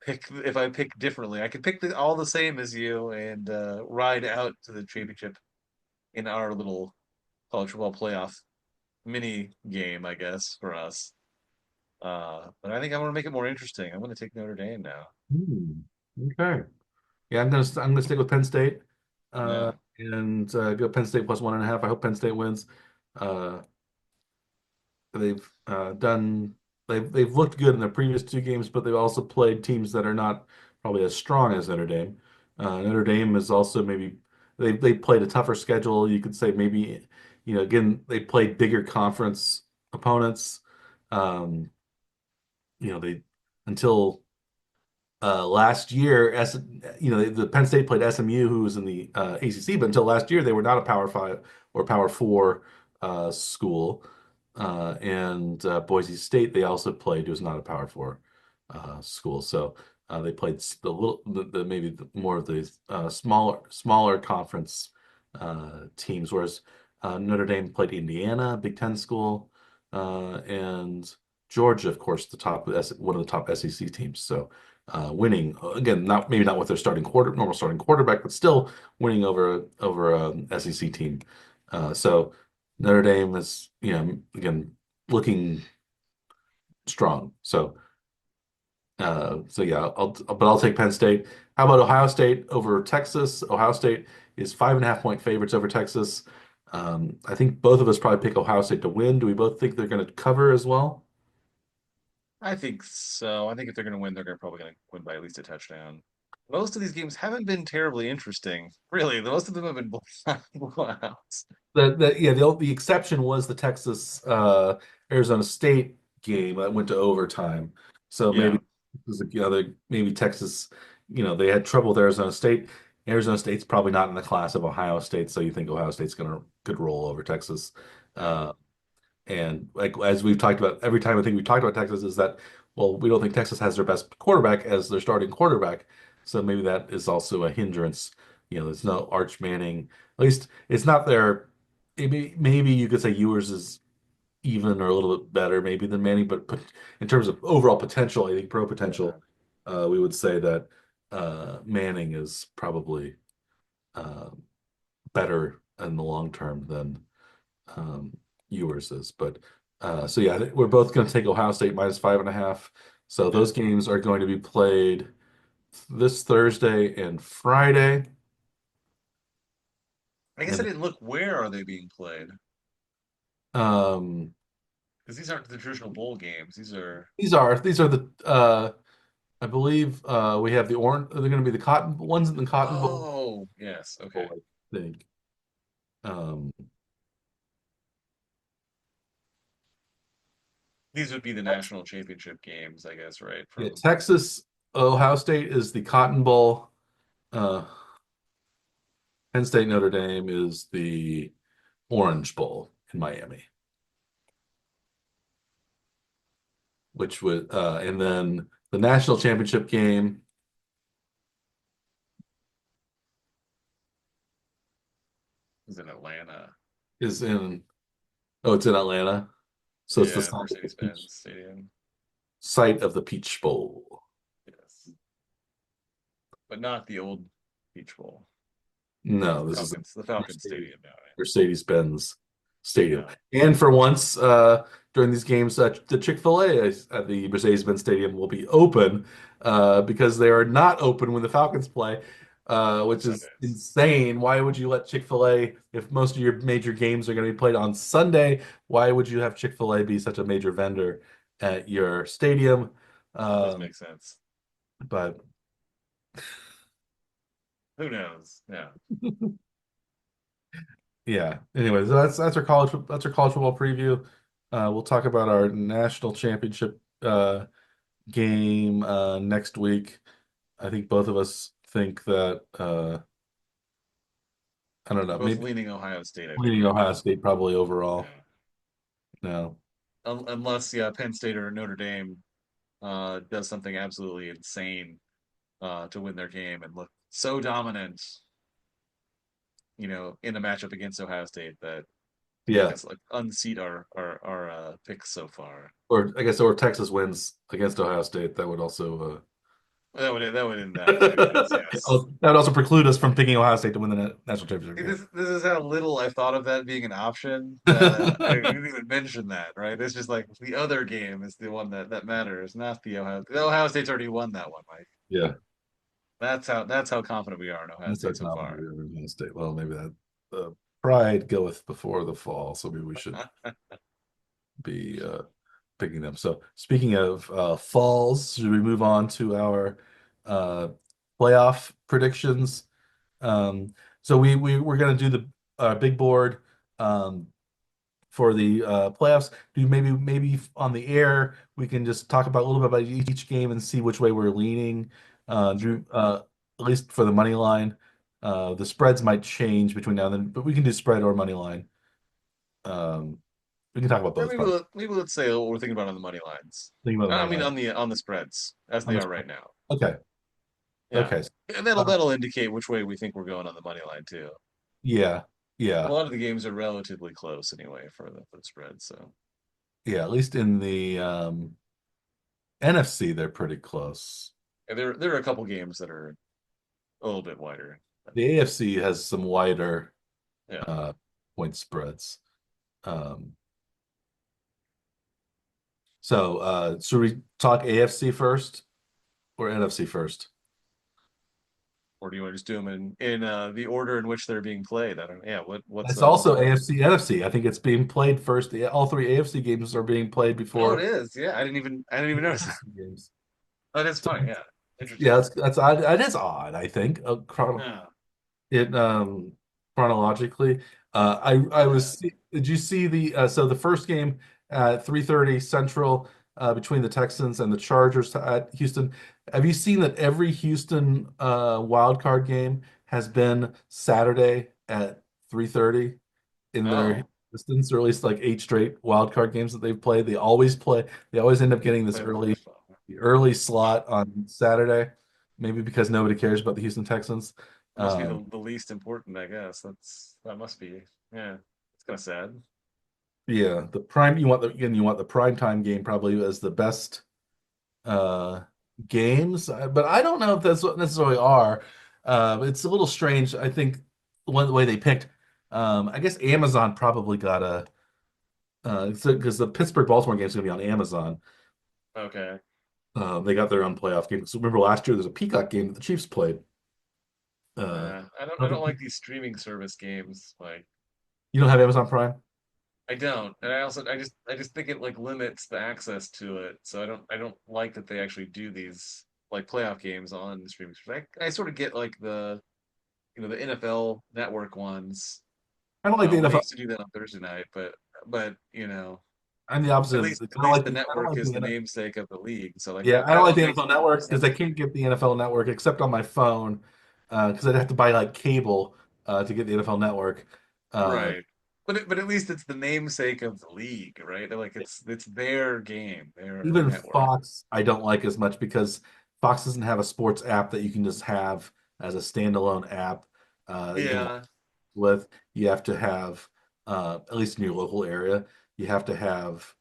pick differently, I could pick all the same as you and ride out to the championship in our little college football playoff mini game, I guess, for us. But I think I want to make it more interesting. I'm going to take Notre Dame now. Hmm. Okay. Yeah, I'm gonna stick with Penn State, Yeah, and go Penn State plus 1.5. I hope Penn State wins. Uh, they've done they've looked good in their previous two games, but they've also played teams that are not probably as strong as Notre Dame. Notre Dame is also maybe they played a tougher schedule. You could say maybe again they played bigger conference opponents. Um, they until last year, the Penn State played SMU, who was in the ACC, but until last year, they were not a Power Five or Power Four school. And Boise State, they also played, who was not a Power Four school. So they played maybe more of the smaller conference teams, whereas Notre Dame played Indiana, Big Ten school, and Georgia, of course, one of the top SEC teams. So winning again, not maybe not with their normal starting quarterback, but still winning over a SEC team. So Notre Dame is, again looking strong. So yeah, but I'll take Penn State. How about Ohio State over Texas? Ohio State is 5.5 point favorites over Texas. I think both of us probably pick Ohio State to win. Do we both think they're going to cover as well? I think so. I think if they're going to win, probably going to win by at least a touchdown. Most of these games haven't been terribly interesting. Really, most of them have been blowouts. Yeah, the exception was the Texas Arizona State game that went to overtime. So maybe Yeah, maybe Texas, they had trouble with Arizona State. Arizona State's probably not in the class of Ohio State, so you think Ohio State's gonna could roll over Texas. yeah, Uh, and like as we've talked about, every time I think we've talked about Texas is that, well, we don't think Texas has their best quarterback as their starting quarterback. So maybe that is also a hindrance. There's no Arch Manning. At least it's not their. Maybe you could say Ewers is even or a little bit better maybe than Manning, but in terms of overall potential, I think pro yeah. potential, we would say that Manning is probably uh, better in the long term than um, Ewers is. But so yeah, we're both going to take Ohio State minus 5.5. So Yeah. those games are going to be played this Thursday and Friday. I guess I And didn't look. Where are they being played? um, Because these aren't the traditional bowl games. These are. these are the I believe we have the orange. They're going to be the cotton ones in the Cotton Bowl. Oh, yes. Okay. I think. Um, These would be the national championship games, I guess, right? yeah, From Texas, Ohio State is the Cotton Bowl. Uh, Penn State, Notre Dame is the Orange Bowl in Miami, which would, and then the national championship game is in Atlanta. is it's in Atlanta. So it's the Yeah, site of the Mercedes-Benz Stadium. Peach Bowl. Yes, but not the old Beach Bowl. It's No, this is The Falcons Mercedes Stadium now. Mercedes-Benz Stadium. Yeah, And for once, during these games, the Chick-fil-A at the Mercedes-Benz Stadium will be open because they are not open when the Falcons play, on which is Sundays. insane. Why would you let Chick-fil-A, if most of your major games are going to be played on Sunday, why would you have Chick-fil-A be such a major vendor at your stadium? Does Um, make sense. but Who knows? Yeah, yeah. Anyways, that's our college football preview. We'll talk about our national championship game next week. I think both of us think that I don't We're know. both Maybe leaning Ohio State, I think, leading right Ohio now. State probably overall. Yeah. No. Unless, yeah, Penn State or Notre Dame does something absolutely insane to win their game and look so dominant, in the matchup against Ohio State that make Yeah. us like unseat our picks so far. Or I guess or Texas wins against Ohio State. That would also That would end that too. Yes, yes. that would also preclude us from picking Ohio State to win the national championship See, game. this is how little I thought of that being an option that I didn't even mention that, right? It's just like the other game is the one that matters, not the Ohio State's already won that one, Mike. Yeah. That's how confident we are in Ohio That's our State so confidence far. we are in Ohio State. Well, maybe that pride goeth before the fall, so maybe we should be picking them. So speaking of falls, should we move on to our uh, playoff predictions? So we're going to do the big board um, for the playoffs. Do maybe on the air we can just talk about a little bit about each game and see which way we're leaning. Sure. Do at least for the money line. The spreads might change between now and then, but we can do spread or money line. Um, we can talk about Or both probably. maybe let's say what we're thinking about on the money lines. Think about the I money mean line on the spreads as on they this. are right now. Okay. Yeah. Okay. And that'll Uh, that'll indicate which way we think we're going on the money line too. yeah. A Yeah. lot of the games are relatively close anyway for the spread, so Yeah. At least in the NFC, they're pretty close. and there are a couple games that are a little bit wider. The AFC has some wider Yeah. uh, point spreads. Um, should we talk AFC first or NFC first? Or do you want to just do them in the order in which they're being played? I don't. Yeah. What's It's also what? AFC, NFC. I think it's being played first. All three AFC games are being played Oh, it before is. Yeah. I didn't even notice that. NFC games. Oh, that's So fine. Yeah. yeah, Interesting. that's odd. That is odd, I think. Yeah. It chronologically. I Yeah. was did you see the so the first game at 3:30 Central between the Texans and the Chargers at Houston. Have you seen that every Houston wild card game has been Saturday at 3:30 in their Oh. existence, or at least like eight straight wild card games that they've played? They always end up getting this Play the first one. early slot on Saturday, maybe because nobody cares about the Houston Texans. It must be Um, the least important, I guess. That must be. Yeah. It's kind of sad. Yeah, you want the prime time game probably as the best uh games, but I don't know if that's what necessarily are. It's a little strange. I think one the way they picked, I guess Amazon probably got a because the Pittsburgh Baltimore game is going to be on Amazon. Okay. They got their own playoff game. So remember last year there's a Peacock game that the Chiefs played. I don't I I don't don't think like these streaming service games. Like you don't have Amazon Prime. I don't. And I just think it like limits the access to it. So I don't like that they actually do these like playoff games on the streaming service. I sort of get like the NFL network ones I don't like the when they NFL. used to do that on Thursday night, but I'm the at opposite. least at I don't least like the I don't network like is the the NFL. namesake of the league. So like Yeah, that I don't that like one the makes NFL a little more Network because sense I to me. can't get the NFL Network except on my phone because I'd have to buy like cable to get the NFL Network. Uh, Right. But at least it's the namesake of the league, right? They're like it's their game, their Even network. Fox, I don't like as much because Fox doesn't have a sports app that you can just have as a standalone app that you can watch Yeah. with. You have to have, at least in your local area, you have to have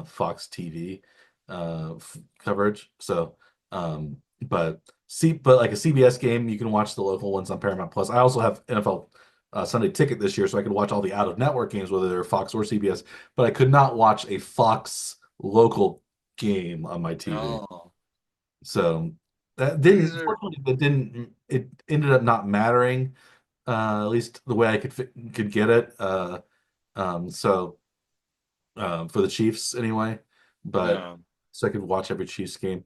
Fox TV coverage. So, but like a CBS game, you can watch the local ones on Paramount Plus. I also have NFL Sunday Ticket this year, so I could watch all the out of network games, whether they're Fox or CBS. But I could not watch a Fox local game on my TV. Oh. So These are fortunately, it ended up not mattering, at least the way I could get it. So for the Chiefs anyway, but no. so I could watch every Chiefs game.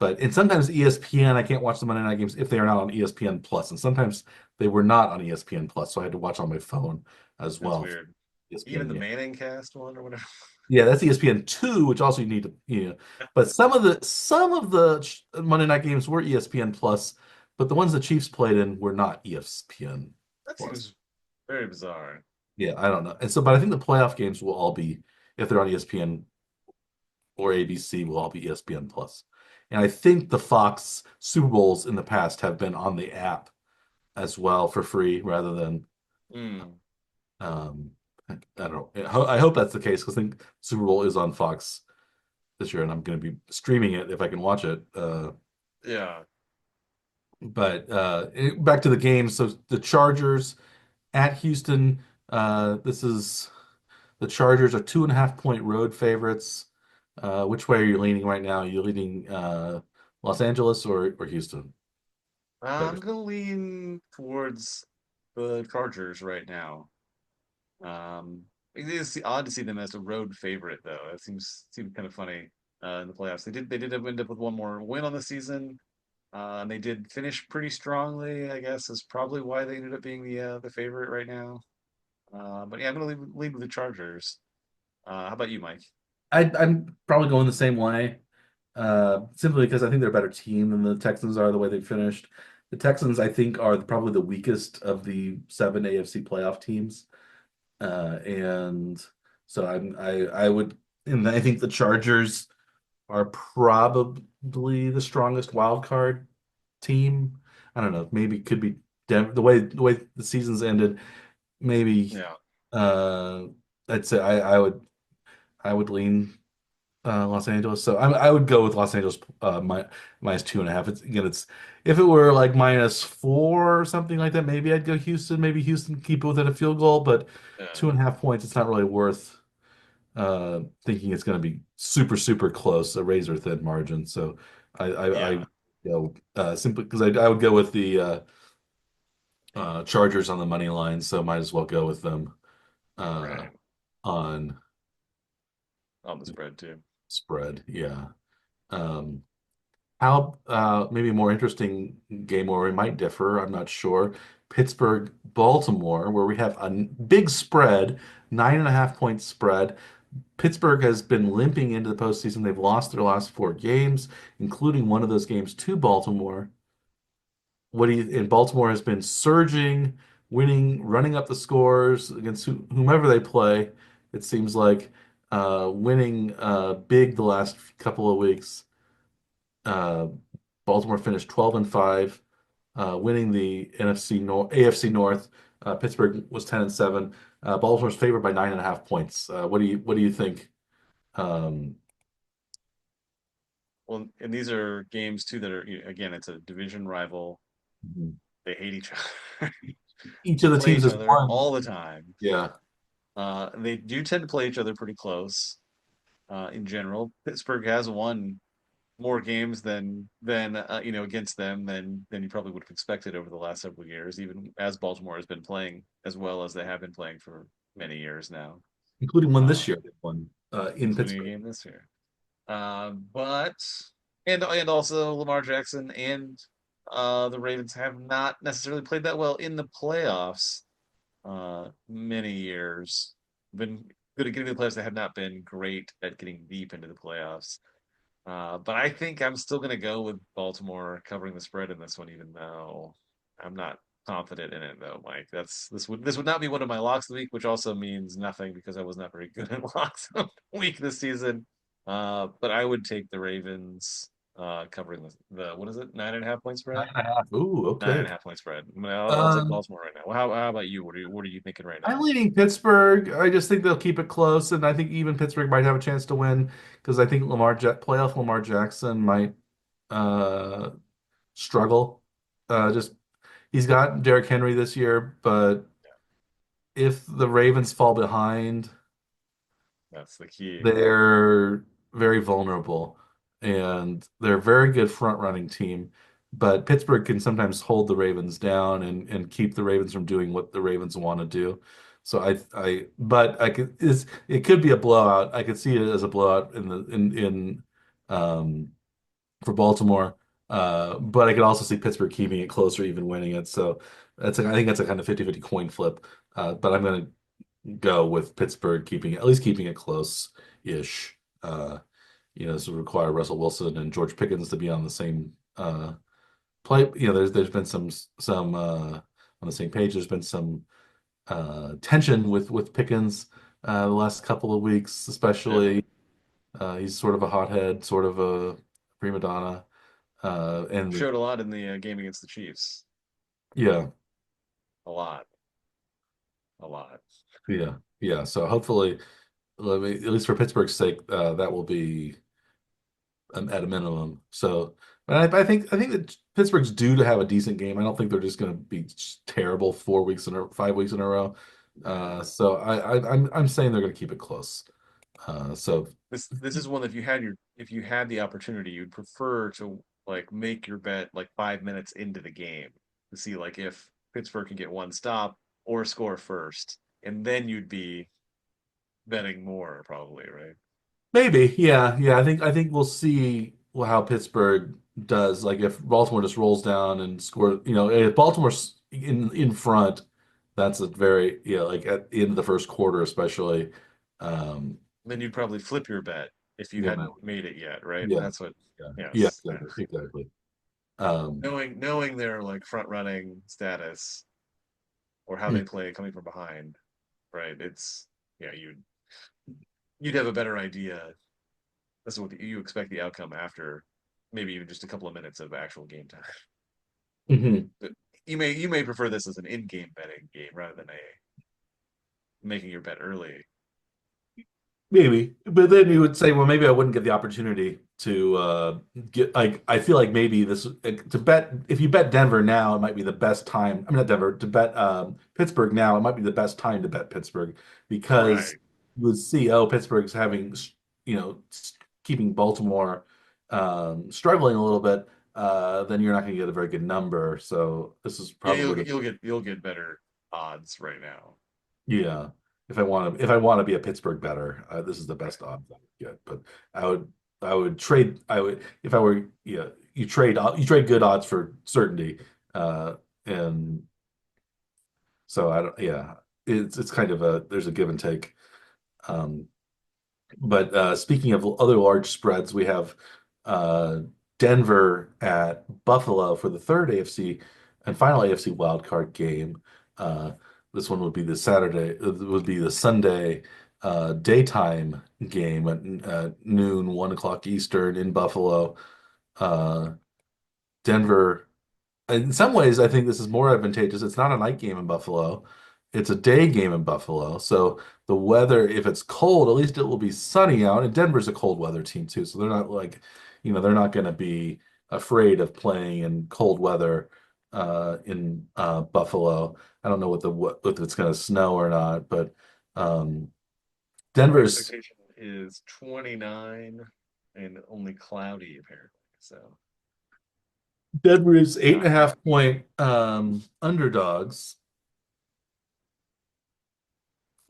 And sometimes ESPN, I can't watch the Monday night games if they are not on ESPN Plus, and sometimes they were not on ESPN Plus, so I had to watch on my phone as That's well. weird. Even ESPN, the yeah. Manning cast one or whatever. Yeah, that's ESPN 2, which also you need to. But some of the Monday night games were ESPN Plus, but the ones the Chiefs played in were not ESPN That Plus. seems Very bizarre. Yeah, I don't know. And so, but I think the playoff games will all be, if they're on ESPN or ABC, will all be ESPN Plus. And I think the Fox Super Bowls in the past have been on the app as well for free rather than Hmm. um I don't know. I hope that's the case because I think Super Bowl is on Fox this year and I'm going to be streaming it if I can watch it. Yeah. But back to the game. So the Chargers at Houston. This is the Chargers are 2.5 point road favorites. Which way are you leaning right now? Are you leaning Los Angeles or Houston? I'm Better. gonna lean towards the Chargers right now. It is odd to see them as a road favorite, though. That seems kind of funny in the playoffs. They did end up with one more win on the season, and they did finish pretty strongly. I guess is probably why they ended up being the favorite right now. But yeah, I'm gonna lead with the Chargers. How about you, Mike? I'm probably going the same way, simply because I think they're a better team than the Texans are the way they finished. The Texans, I think, are probably the weakest of the seven AFC playoff teams, and so I would, and I think the Chargers are probably the strongest wild card team. I don't know, maybe it could be Denver. The way the season's ended, maybe Yeah, uh, I'd say I would lean Los Angeles. So I would go with Los Angeles minus 2.5. It's again, it's if it were like -4 or something like that, maybe I'd go Houston. Maybe Houston keep it within a field goal, but yeah, 2.5 points, it's not really worth thinking it's going to be super super close, a razor thin margin. So I yeah. simply because I would go with the Chargers on the money line, so might as well go with them uh, Right. on On the spread too. spread. Yeah. Um, How maybe a more interesting game where we might differ, I'm not sure. Pittsburgh, Baltimore, where we have a big spread, 9.5 point spread. Pittsburgh has been limping into the postseason. They've lost their last four games, including one of those games to Baltimore. And Baltimore has been surging, winning, running up the scores against whomever they play. It seems like winning big the last couple of weeks. Uh, Baltimore finished 12-5, winning the AFC North. Pittsburgh was 10-7. Baltimore's favored by 9.5 points. What do you think? Um, Well, and these are games too that are again, it's a division rival. mhm. They hate each other. Each They of the play teams each has other won. all the time. Yeah, They do tend to play each other pretty close in general. Pittsburgh has won more games than against them than you probably would have expected over the last several years, even as Baltimore has been playing as well as they have been playing for many years now, including one this uh, year. They won in including a Pittsburgh. game this year. But and also Lamar Jackson and the Ravens have not necessarily played that well in the playoffs. Many years been good at getting to the playoffs. They have not been great at getting deep into the playoffs. But I think I'm still going to go with Baltimore covering the spread in this one, even though I'm not confident in it, though, Mike. This would not be one of my locks of the week, which also means nothing because I was not very good at locks of the week this season. But I would take the Ravens covering the what is it, 9.5 point spread? 9.5. Ooh, Nine and okay. a half point spread. I'll take Um, Baltimore right now. Well, how about you? What are you thinking right I'm now? leaning Pittsburgh. I just think they'll keep it close, and I think even Pittsburgh might have a chance to win because I think playoff Lamar Jackson might uh, struggle. Just he's got Derrick Henry this year, but if the Ravens fall behind, That's the key. they're very vulnerable, and they're a very good front running team. But Pittsburgh can sometimes hold the Ravens down and keep the Ravens from doing what the Ravens want to do. So but it could be a blowout. I could see it as a blowout um, for Baltimore. But I could also see Pittsburgh keeping it close or even winning it. So I think that's a kind of 50-50 coin flip. But I'm going to go with Pittsburgh at least keeping it close-ish. This would require Russell Wilson and George Pickens to be on the same play. There's been some on the same page. There's been some tension with Pickens the last couple of weeks, especially. Definitely He's sort of a hothead, sort of a prima donna, and showed a lot in the game against the Chiefs. yeah, A lot, a lot. yeah. So hopefully, at least for Pittsburgh's sake, that will be at a minimum. So, but I think that Pittsburgh's due to have a decent game. I don't think they're just going to be just terrible 4 weeks in a 5 weeks in a row. Yeah. So I'm saying they're going to keep it close. So This is one that if you had the opportunity, you'd prefer to like make your bet like 5 minutes into the game to see like if Pittsburgh can get one stop or score first, and then you'd be betting more probably, right? maybe, yeah. I think we'll see how Pittsburgh does. Like if Baltimore just rolls down and score, if Baltimore's in front, that's a very like at the end of the first quarter, especially. Um, Then you'd probably flip your bet if you yeah, hadn't made it yet, right? yeah, That's what. yeah, Yes. exactly. Um, Knowing their like front running status or how they play coming from behind, right? It's yeah, you'd have a better idea. That's what you expect the outcome after maybe even just a couple of minutes of actual game time. mhm. But you may prefer this as an in-game betting game rather than a making your bet early. Maybe, but then you would say, well, maybe I wouldn't get the opportunity to get like I feel like maybe this to bet if you bet Denver now, it might be the best time. I'm not Denver to bet Pittsburgh now. It might be the best time to bet Pittsburgh because Right. you would see, oh, Pittsburgh's having keeping Baltimore struggling a little bit. Then you're not going to get a very good number. So this is Yeah, probably the you'll get better odds right now. yeah. If I want to be a Pittsburgh better, this is the best odds I would get. But I would I would if I were you trade good odds for certainty. And so I don't it's kind of there's a give and take. Um, but speaking of other large spreads, we have uh, Denver at Buffalo for the third AFC and final AFC wildcard game. Uh, this one would be the Saturday, it would be the Sunday daytime game at noon, 1 o'clock Eastern in Buffalo. Uh, Denver in some ways, I think this is more advantageous. It's not a night game in Buffalo. It's a day game in Buffalo. So the weather, if it's cold, at least it will be sunny out. And Denver's a cold weather team too. So they're not like, they're not going to be afraid of playing in cold weather in Buffalo. I don't know if it's going to snow or not, but um, Our Denver's expectation is 29 and only cloudy apparently. So Denver's eight and not a great. half point underdogs.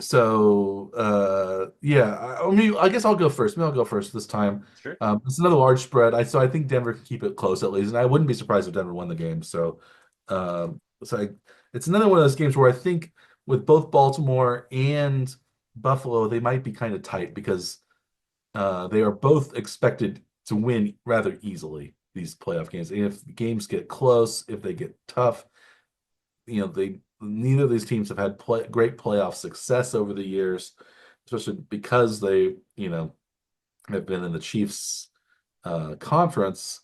So yeah, mean, I guess I'll go first. Maybe I'll go first this time. Sure. It's another large spread. I think Denver can keep it close at least, and I wouldn't be surprised if Denver won the game. It's another one of those games where I think with both Baltimore and Buffalo, they might be kind of tight because they are both expected to win rather easily these playoff games. And if games get close, if they get tough, they neither of these teams have had great playoff success over the years, especially because they have been in the Chiefs conference.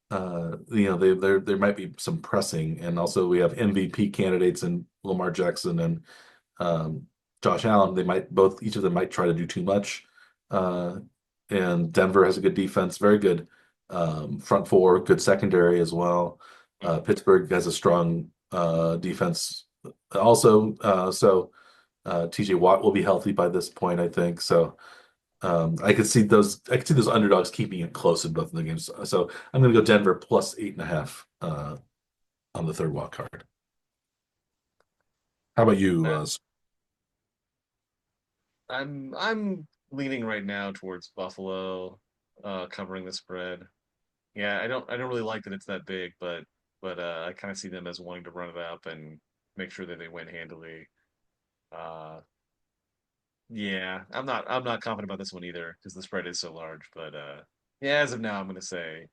There might be some pressing, and also we have MVP candidates in Lamar Jackson and um, Josh Allen. Each of them might try to do too much. Uh, and Denver has a good defense, very good front four, good secondary as well. Pittsburgh has a strong defense also. TJ Watt will be healthy by this point, I think. So I could see those underdogs keeping it close in both of the games. So I'm going to go Denver plus 8.5 on the third wild card. How about you? Uh, I'm leaning right now towards Buffalo covering the spread. Yeah, I don't really like that it's that big, but I kind of see them as wanting to run it up and make sure that they win handily. Uh, yeah, I'm not confident about this one either because the spread is so large. But yeah, as of now, I'm going to say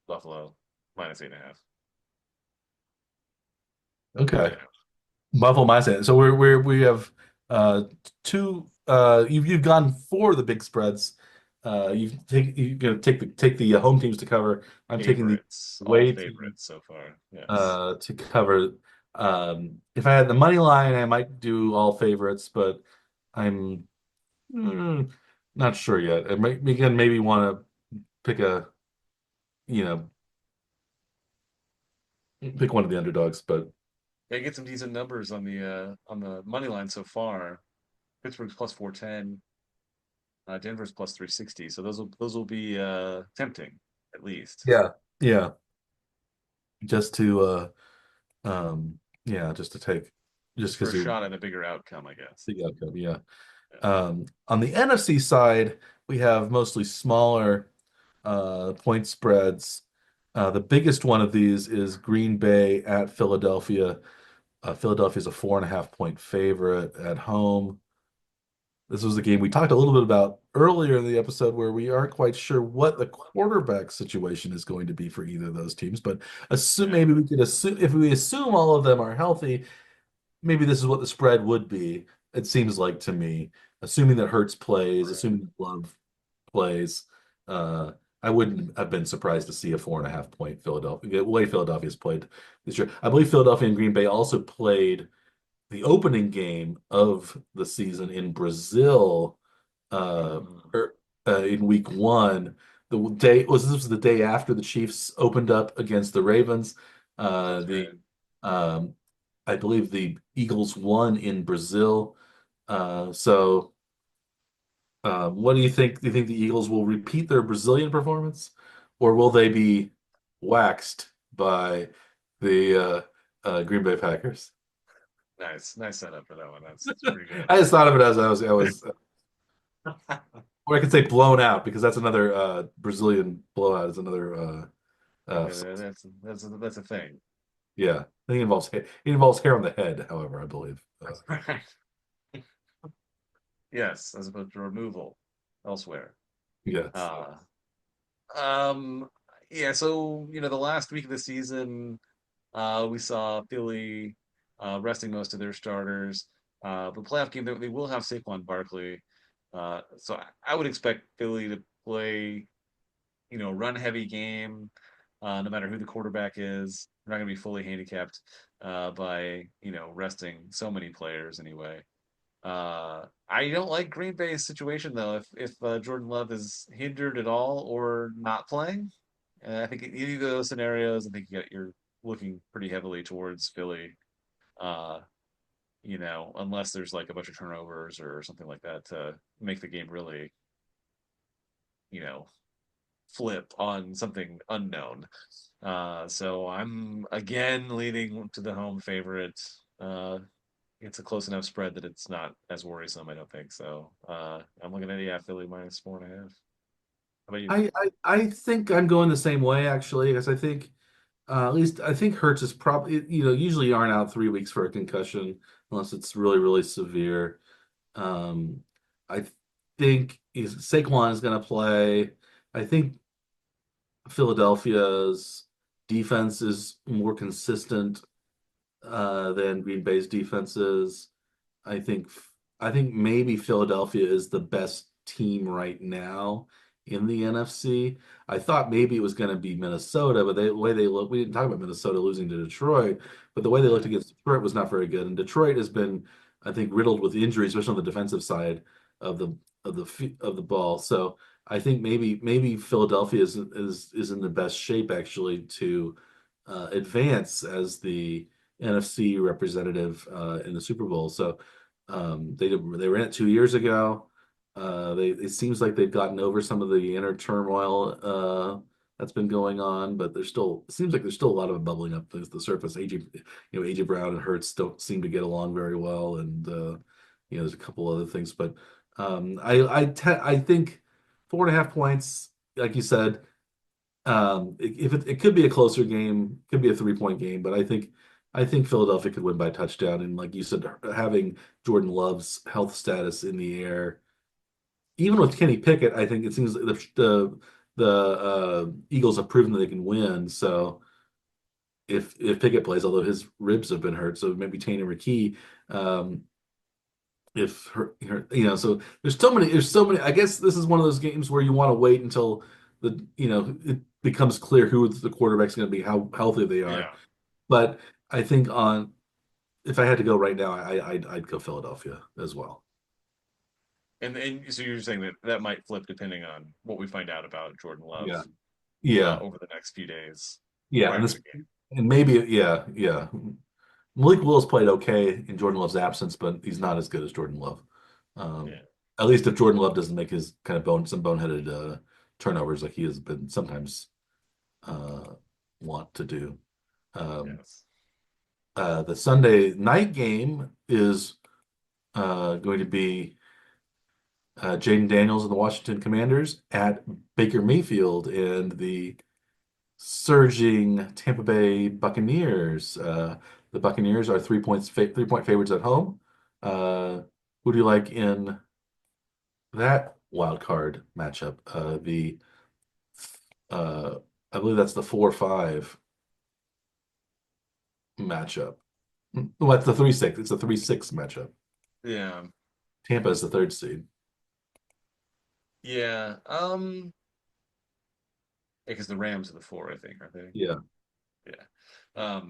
Buffalo minus 8.5. Okay. Buffalo mindset. So we have two you've gone for the big spreads. You're gonna take the home teams to cover. I'm taking the Favorites, all away team favorites so far. Yes, to cover. If I had the money line, I might do all favorites, but I'm mm, not sure yet. I might again maybe want to pick a you know pick one of the underdogs, but they get some decent numbers on the money line so far. Pittsburgh's plus 410, Denver's plus 360. So those will be tempting at least yeah, yeah, just to yeah, just to take just for because a you shot at a bigger outcome, I guess. the outcome, yeah. Yeah. On the NFC side, we have mostly smaller point spreads. The biggest one of these is Green Bay at Philadelphia. Philadelphia is a 4.5 point favorite at home. This was the game we talked a little bit about earlier in the episode where we aren't quite sure what the quarterback situation is going to be for either of those teams. But assume Yeah. maybe we could assume if we assume all of them are healthy, maybe this is what the spread would be. It seems like to me, assuming that Hurts plays, Right. assuming that Love plays, uh, I wouldn't have been surprised to see a 4.5 point Philadelphia. The way Philadelphia's played this year, I believe Philadelphia and Green Bay also played the opening game of the season in Brazil uh, Mm, er, in week one. The day was this was the day after the Chiefs opened up against the Ravens. that's The right. um, I believe the Eagles won in Brazil. So, what do you think? Do you think the Eagles will repeat their Brazilian performance, or will they be waxed by the Green Bay Packers? Nice setup for that one. That's pretty good. I just thought of it as I was, or I could say blown out because that's another Brazilian blowout is another Yeah, that's a thing. yeah. I think it involves hair on the head, however, I believe. Right. Yes, as opposed to removal elsewhere. Yes. Uh, um, yeah, so the last week of the season, we saw Philly resting most of their starters. The playoff game, they will have Saquon Barkley. So I would expect Philly to play, run heavy game, no matter who the quarterback is. They're not going to be fully handicapped by, resting so many players anyway. I don't like Green Bay's situation though. If Jordan Love is hindered at all or not playing, I think in either of those scenarios, I think you're looking pretty heavily towards Philly. Uh, unless there's like a bunch of turnovers or something like that to make the game really, you know, flip on something unknown. So I'm again leaning to the home favorite. Uh, it's a close enough spread that it's not as worrisome, I don't think. So I'm looking at Philly minus 4.5. How about you? I think I'm going the same way actually, because I think at least I think Hertz is probably usually you aren't out 3 weeks for a concussion unless it's really really severe. Um, I think Saquon is going to play. I think Philadelphia's defense is more consistent than Green Bay's defense is. I think I think maybe Philadelphia is the best team right now in the NFC. I thought maybe it was going to be Minnesota, but the way they look, we didn't talk about Minnesota losing to Detroit, but the way they looked Yeah. against Detroit was not very good. And Detroit has been, I think, riddled with injuries, especially on the defensive side of the ball. So I think maybe Philadelphia is in the best shape actually to advance as the NFC representative in the Super Bowl. So they were in it 2 years ago. It seems like they've gotten over some of the inner turmoil that's been going on, but there's still it seems like there's still a lot of it bubbling up the surface. AJ Brown and Hurts don't seem to get along very well, and there's a couple other things, but I think 4.5 points, like you said, if it could be a closer game, could be a 3 point game, but I think Philadelphia could win by touchdown. And like you said, having Jordan Love's health status in the air, even with Kenny Pickett, I think it seems like the Eagles have proven that they can win. So if Pickett plays, although his ribs have been hurt, so maybe Tanner McKee. Um, if so there's so many. I guess this is one of those games where you want to wait until it becomes clear who the quarterback's going to be, how healthy they are. Yeah. But I think on if I had to go right now, I'd go Philadelphia as well. And so you're saying that that might flip depending on what we find out about Jordan Love Yeah, yeah, over the next few days yeah, prior to the game. and maybe yeah. Malik Willis played okay in Jordan Love's absence, but he's not as good as Jordan Love. Um, Yeah. at least if Jordan Love doesn't make his kind of some boneheaded turnovers like he has been sometimes uh, want to do. Um, Yes. the Sunday night game is going to be Jaden Daniels and the Washington Commanders at Baker Mayfield and the surging Tampa Bay Buccaneers. The Buccaneers are 3-point favorites at home. Who do you like in that wild card matchup? The uh, I believe that's the 4-5 matchup. Well, it's the 3-6. It's a 3-6 matchup. Yeah. Tampa is the third seed. Yeah. Because the Rams are the four, I think, aren't they? Yeah. Yeah.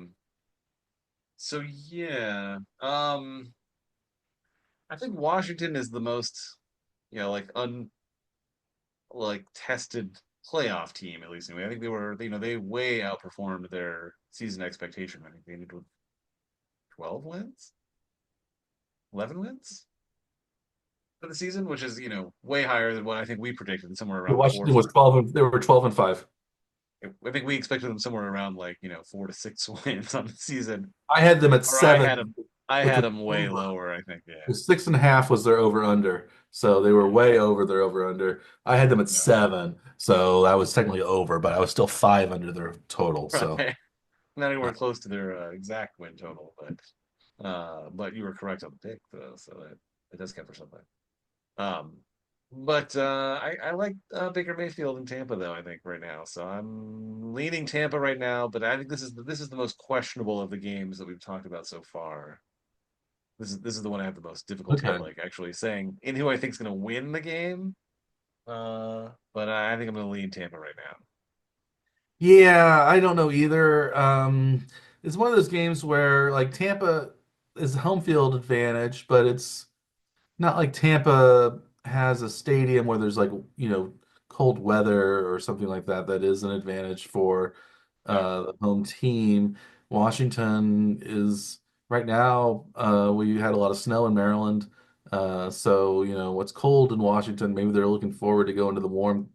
So yeah. I think Washington is the most, like tested playoff team, at least anyway. I think they way outperformed their season expectation. I think they ended with 12 wins, 11 wins for the season, which is, way higher than what I think we predicted, somewhere Yeah, around four. Washington was 12 and they were 12-5. I think we expected them somewhere around 4 to 6 wins on the season. I had them at Or I seven, had them I which had was them way over. lower, I think. Yeah. 6.5 was their over under. So they were way over their over under. I had them at Yeah. 7. So that was technically over, but I was still 5 under their total. So Right. Not uh, anywhere close to their exact win total, but you were correct on the pick though, so it does count for something. Um, but I like Baker Mayfield in Tampa though. I think right now, so I'm leaning Tampa right now. But I think this is the most questionable of the games that we've talked about so far. This is the one I have the most difficulty okay. actually saying in who I think is going to win the game. But I think I'm going to lean Tampa right now. Yeah, I don't know either. It's one of those games where like Tampa is home field advantage, but it's not like Tampa has a stadium where there's cold weather or something like that that is an advantage for Yeah, the home team. Washington is right now we had a lot of snow in Maryland. So what's cold in Washington, maybe they're looking forward to going to the warm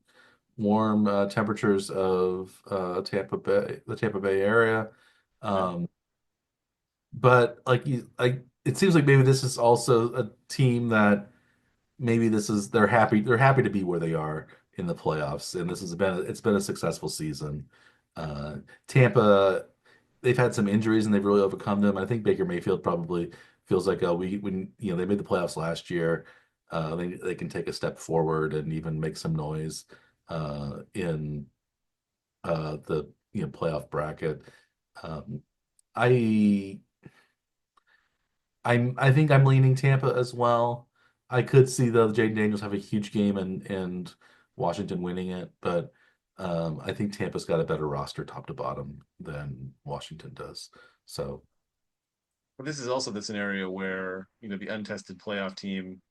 temperatures of the Tampa Bay area. yeah. Um, but it seems like maybe this is also a team that maybe they're happy to be where they are in the playoffs, and it's been a successful season. Uh, Tampa, they've had some injuries and they've really overcome them. I think Baker Mayfield probably feels like they made the playoffs last year, they can take a step forward and even make some noise in the playoff bracket. Um, I I think I'm leaning Tampa as well. I could see though Jaden Daniels have a huge game and Washington winning it, but I think Tampa's got a better roster top to bottom than Washington does. So But this is also the scenario where the untested playoff team,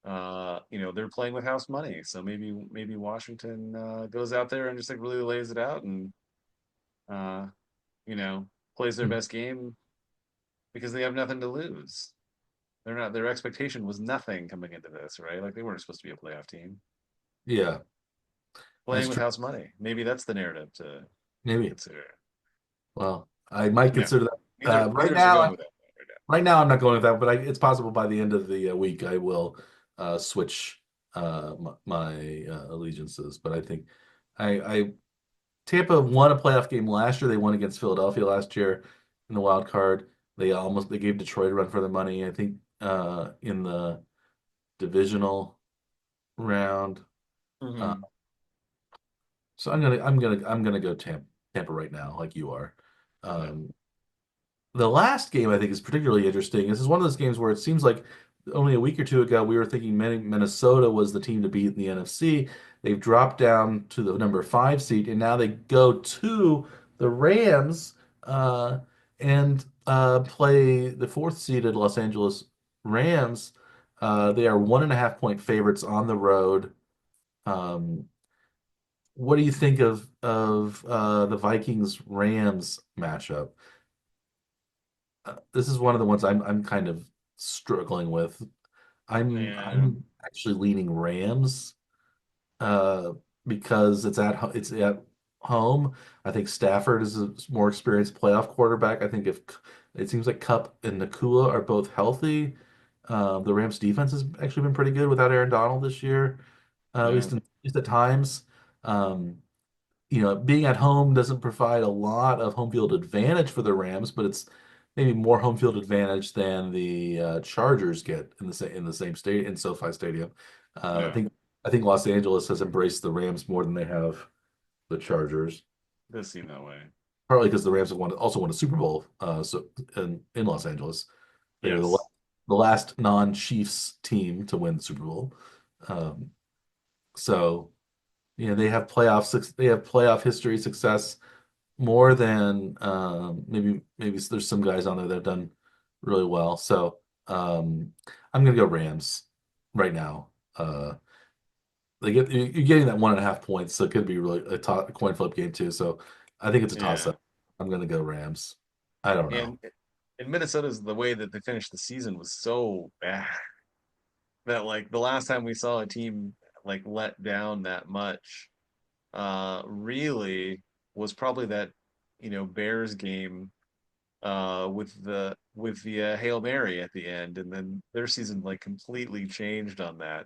they're playing with house money. So maybe Washington goes out there and just really lays it out and uh, you know plays their best game because they have nothing to lose. They're not Their expectation was nothing coming into this, right? Like they weren't supposed to be a playoff team. yeah, Playing that's with true. house money. Maybe that's the narrative to Maybe. consider. Well, I might No, consider that. neither is are going with that right Right now, I'm not going with that, but it's possible by the end of the week I will switch my allegiances. But I think I Tampa won a playoff game last year. They won against Philadelphia last year in the wild card. They gave Detroit a run for their money, I think, in the divisional round. now. Uh, Hmm. so I'm gonna go Tampa right now, like you are. Yeah. Um, the last game I think is particularly interesting. This is one of those games where it seems like only a week or two ago we were thinking Minnesota was the team to beat in the NFC. They've dropped down to the number 5 seed, and now they go to the Rams and play the 4th seeded Los Angeles Rams. They are 1.5 point favorites on the road. Um, what do you think of the Vikings Rams matchup? This is one of the ones I'm kind of struggling with. Yeah. I'm actually leaning Rams uh, because it's at home. I think Stafford is a more experienced playoff quarterback. I think if it seems like Cup and Nakua are both healthy, the Rams defense has actually been pretty good without Aaron Donald this year, Yeah. at least at times. Um, being at home doesn't provide a lot of home field advantage for the Rams, but it's maybe more home field advantage than the Chargers get in the same state in SoFi Stadium. Uh, I Yeah. think I think Los Angeles has embraced the Rams more than they have the Chargers, It does seem that way. partly because the Rams have also won a Super Bowl in Los Angeles. They were Yes. the last non-Chiefs team to win the Super Bowl. Um, so they have playoff history success more than maybe there's some guys on there that have done really well. So I'm gonna go Rams right now. You're getting that 1.5 points, so it could be really a coin flip game too. So I think it's a toss Yeah. up. I'm gonna go Rams. I don't know. And in Minnesota's the way that they finished the season was so bad that like the last time we saw a team like let down that much really was probably that Bears game with the Hail Mary at the end, and then their season like completely changed on that.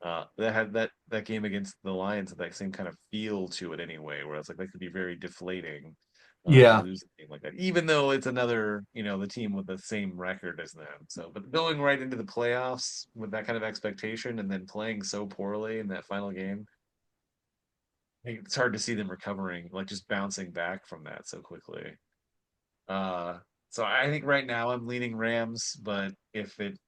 That had that game against the Lions had that same kind of feel to it anyway, where it's like that could be very deflating to Yeah, lose a game like that, even though it's another, the team with the same record as them. So, but going right into the playoffs with that kind of expectation and then playing so poorly in that final game, I think it's hard to see them recovering, like just bouncing back from that so quickly. Uh, so I think right now I'm leaning Rams, but if it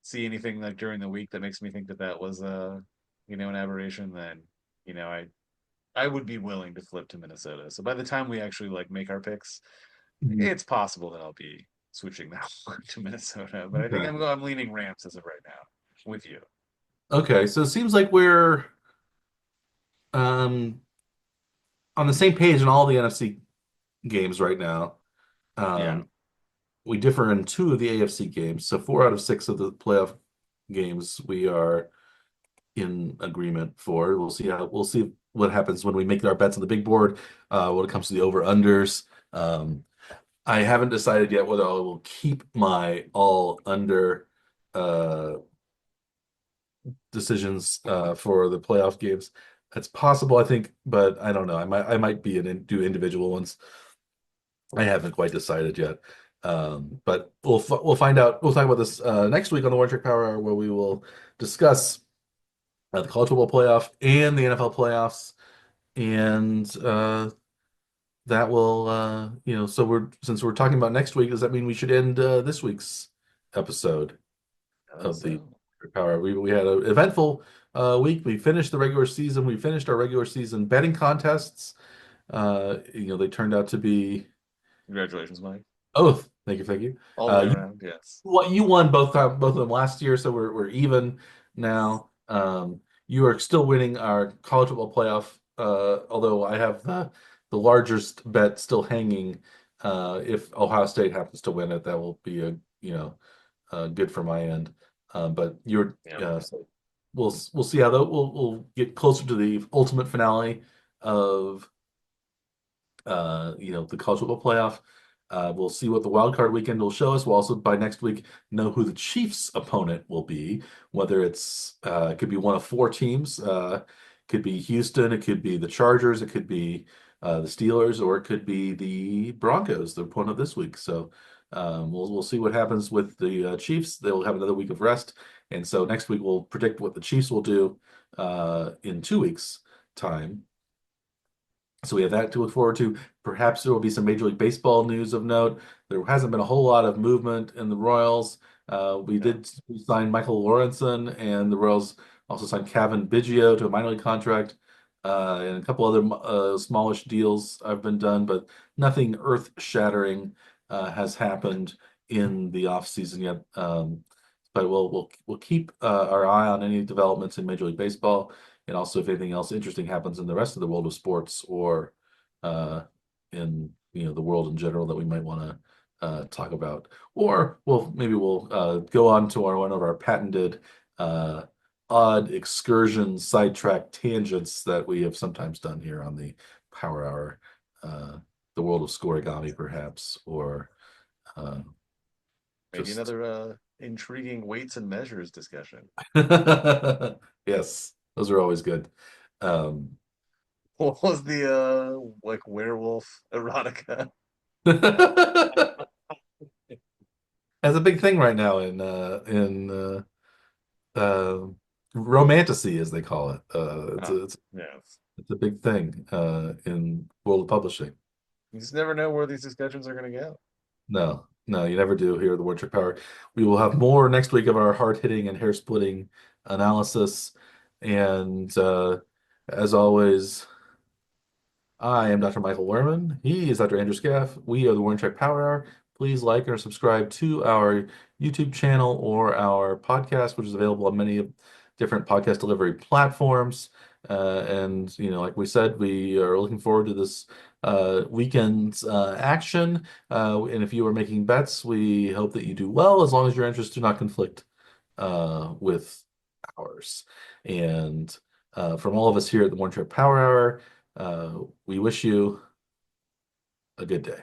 see anything like during the week that makes me think that that was an aberration, then I would be willing to flip to Minnesota. So by the time we actually like make our picks, Mhm. it's possible that I'll be switching that one to Minnesota. But I think Okay. I'm leaning Rams as of right now with you. Okay, so it seems like we're um, on the same page in all the NFC games right now. Yeah, Um, we differ in 2 of the AFC games. So 4 out of 6 of the playoff games we are in agreement for. We'll see what happens when we make our bets on the big board when it comes to the over-unders. Um, I haven't decided yet whether I will keep my all under uh, decisions for the playoff games. That's possible, I think, but I don't know. I might do individual ones. I haven't quite decided yet. But we'll find out. We'll talk about this next week on the One Trick Power Hour, where we will discuss the college football playoff and the NFL playoffs, and that will So since we're talking about next week, does that mean we should end this week's episode of the so Power? We had an eventful week. We finished the regular season. We finished our regular season betting contests. They turned out to be. congratulations, Mike. Oh, thank you, thank you. All the way You around, yes. you won both of them last year, so we're even now. You are still winning our college football playoff, although I have the largest bet still hanging. If Ohio State happens to win it, that will be good for my end. But Yeah. so we'll see how we'll get closer to the ultimate finale of the college football playoff. We'll see what the wild card weekend will show us. We'll also by next week know who the Chiefs' opponent will be. Whether it could be one of 4 teams, could be Houston, it could be the Chargers, it could be the Steelers, or it could be the Broncos, the opponent this week. So we'll see what happens with the Chiefs. They'll have another week of rest, and so next week we'll predict what the Chiefs will do in 2 weeks' time. So we have that to look forward to. Perhaps there will be some Major League Baseball news of note. There hasn't been a whole lot of movement in the Royals. We Yeah. did sign Michael Lorenzen, and the Royals also signed Kevin Biggio to a minor league contract, and a couple other smallish deals have been done, but nothing earth-shattering has happened in the offseason yet. But we'll keep our eye on any developments in Major League Baseball, and also if anything else interesting happens in the rest of the world of sports or uh, in the world in general that we might want to talk about. Or we'll go on to one of our patented odd excursion sidetrack tangents that we have sometimes done here on the Power Hour, the world of scoregami perhaps, or uh, Maybe just another intriguing weights and measures discussion. yes, those are always good. Um, What was the like werewolf erotica? That's a big thing right now in romantasy, as they call it. Ah, yes. It's a big thing in world of publishing. You just never know where these discussions are going to go. No, no, you never do here at the Word Trip Power. We will have more next week of our hard-hitting and hair-splitting analysis. And as always, I am Dr. Michael Werman. He is Dr. Andrew Scaff. We are the Warren Trek Power Hour. Please like or subscribe to our YouTube channel or our podcast, which is available on many different podcast delivery platforms. And like we said, we are looking forward to this weekend's action. And if you are making bets, we hope that you do well, as long as your interests do not conflict with ours. And from all of us here at the Warren Trek Power Hour. We wish you a good day.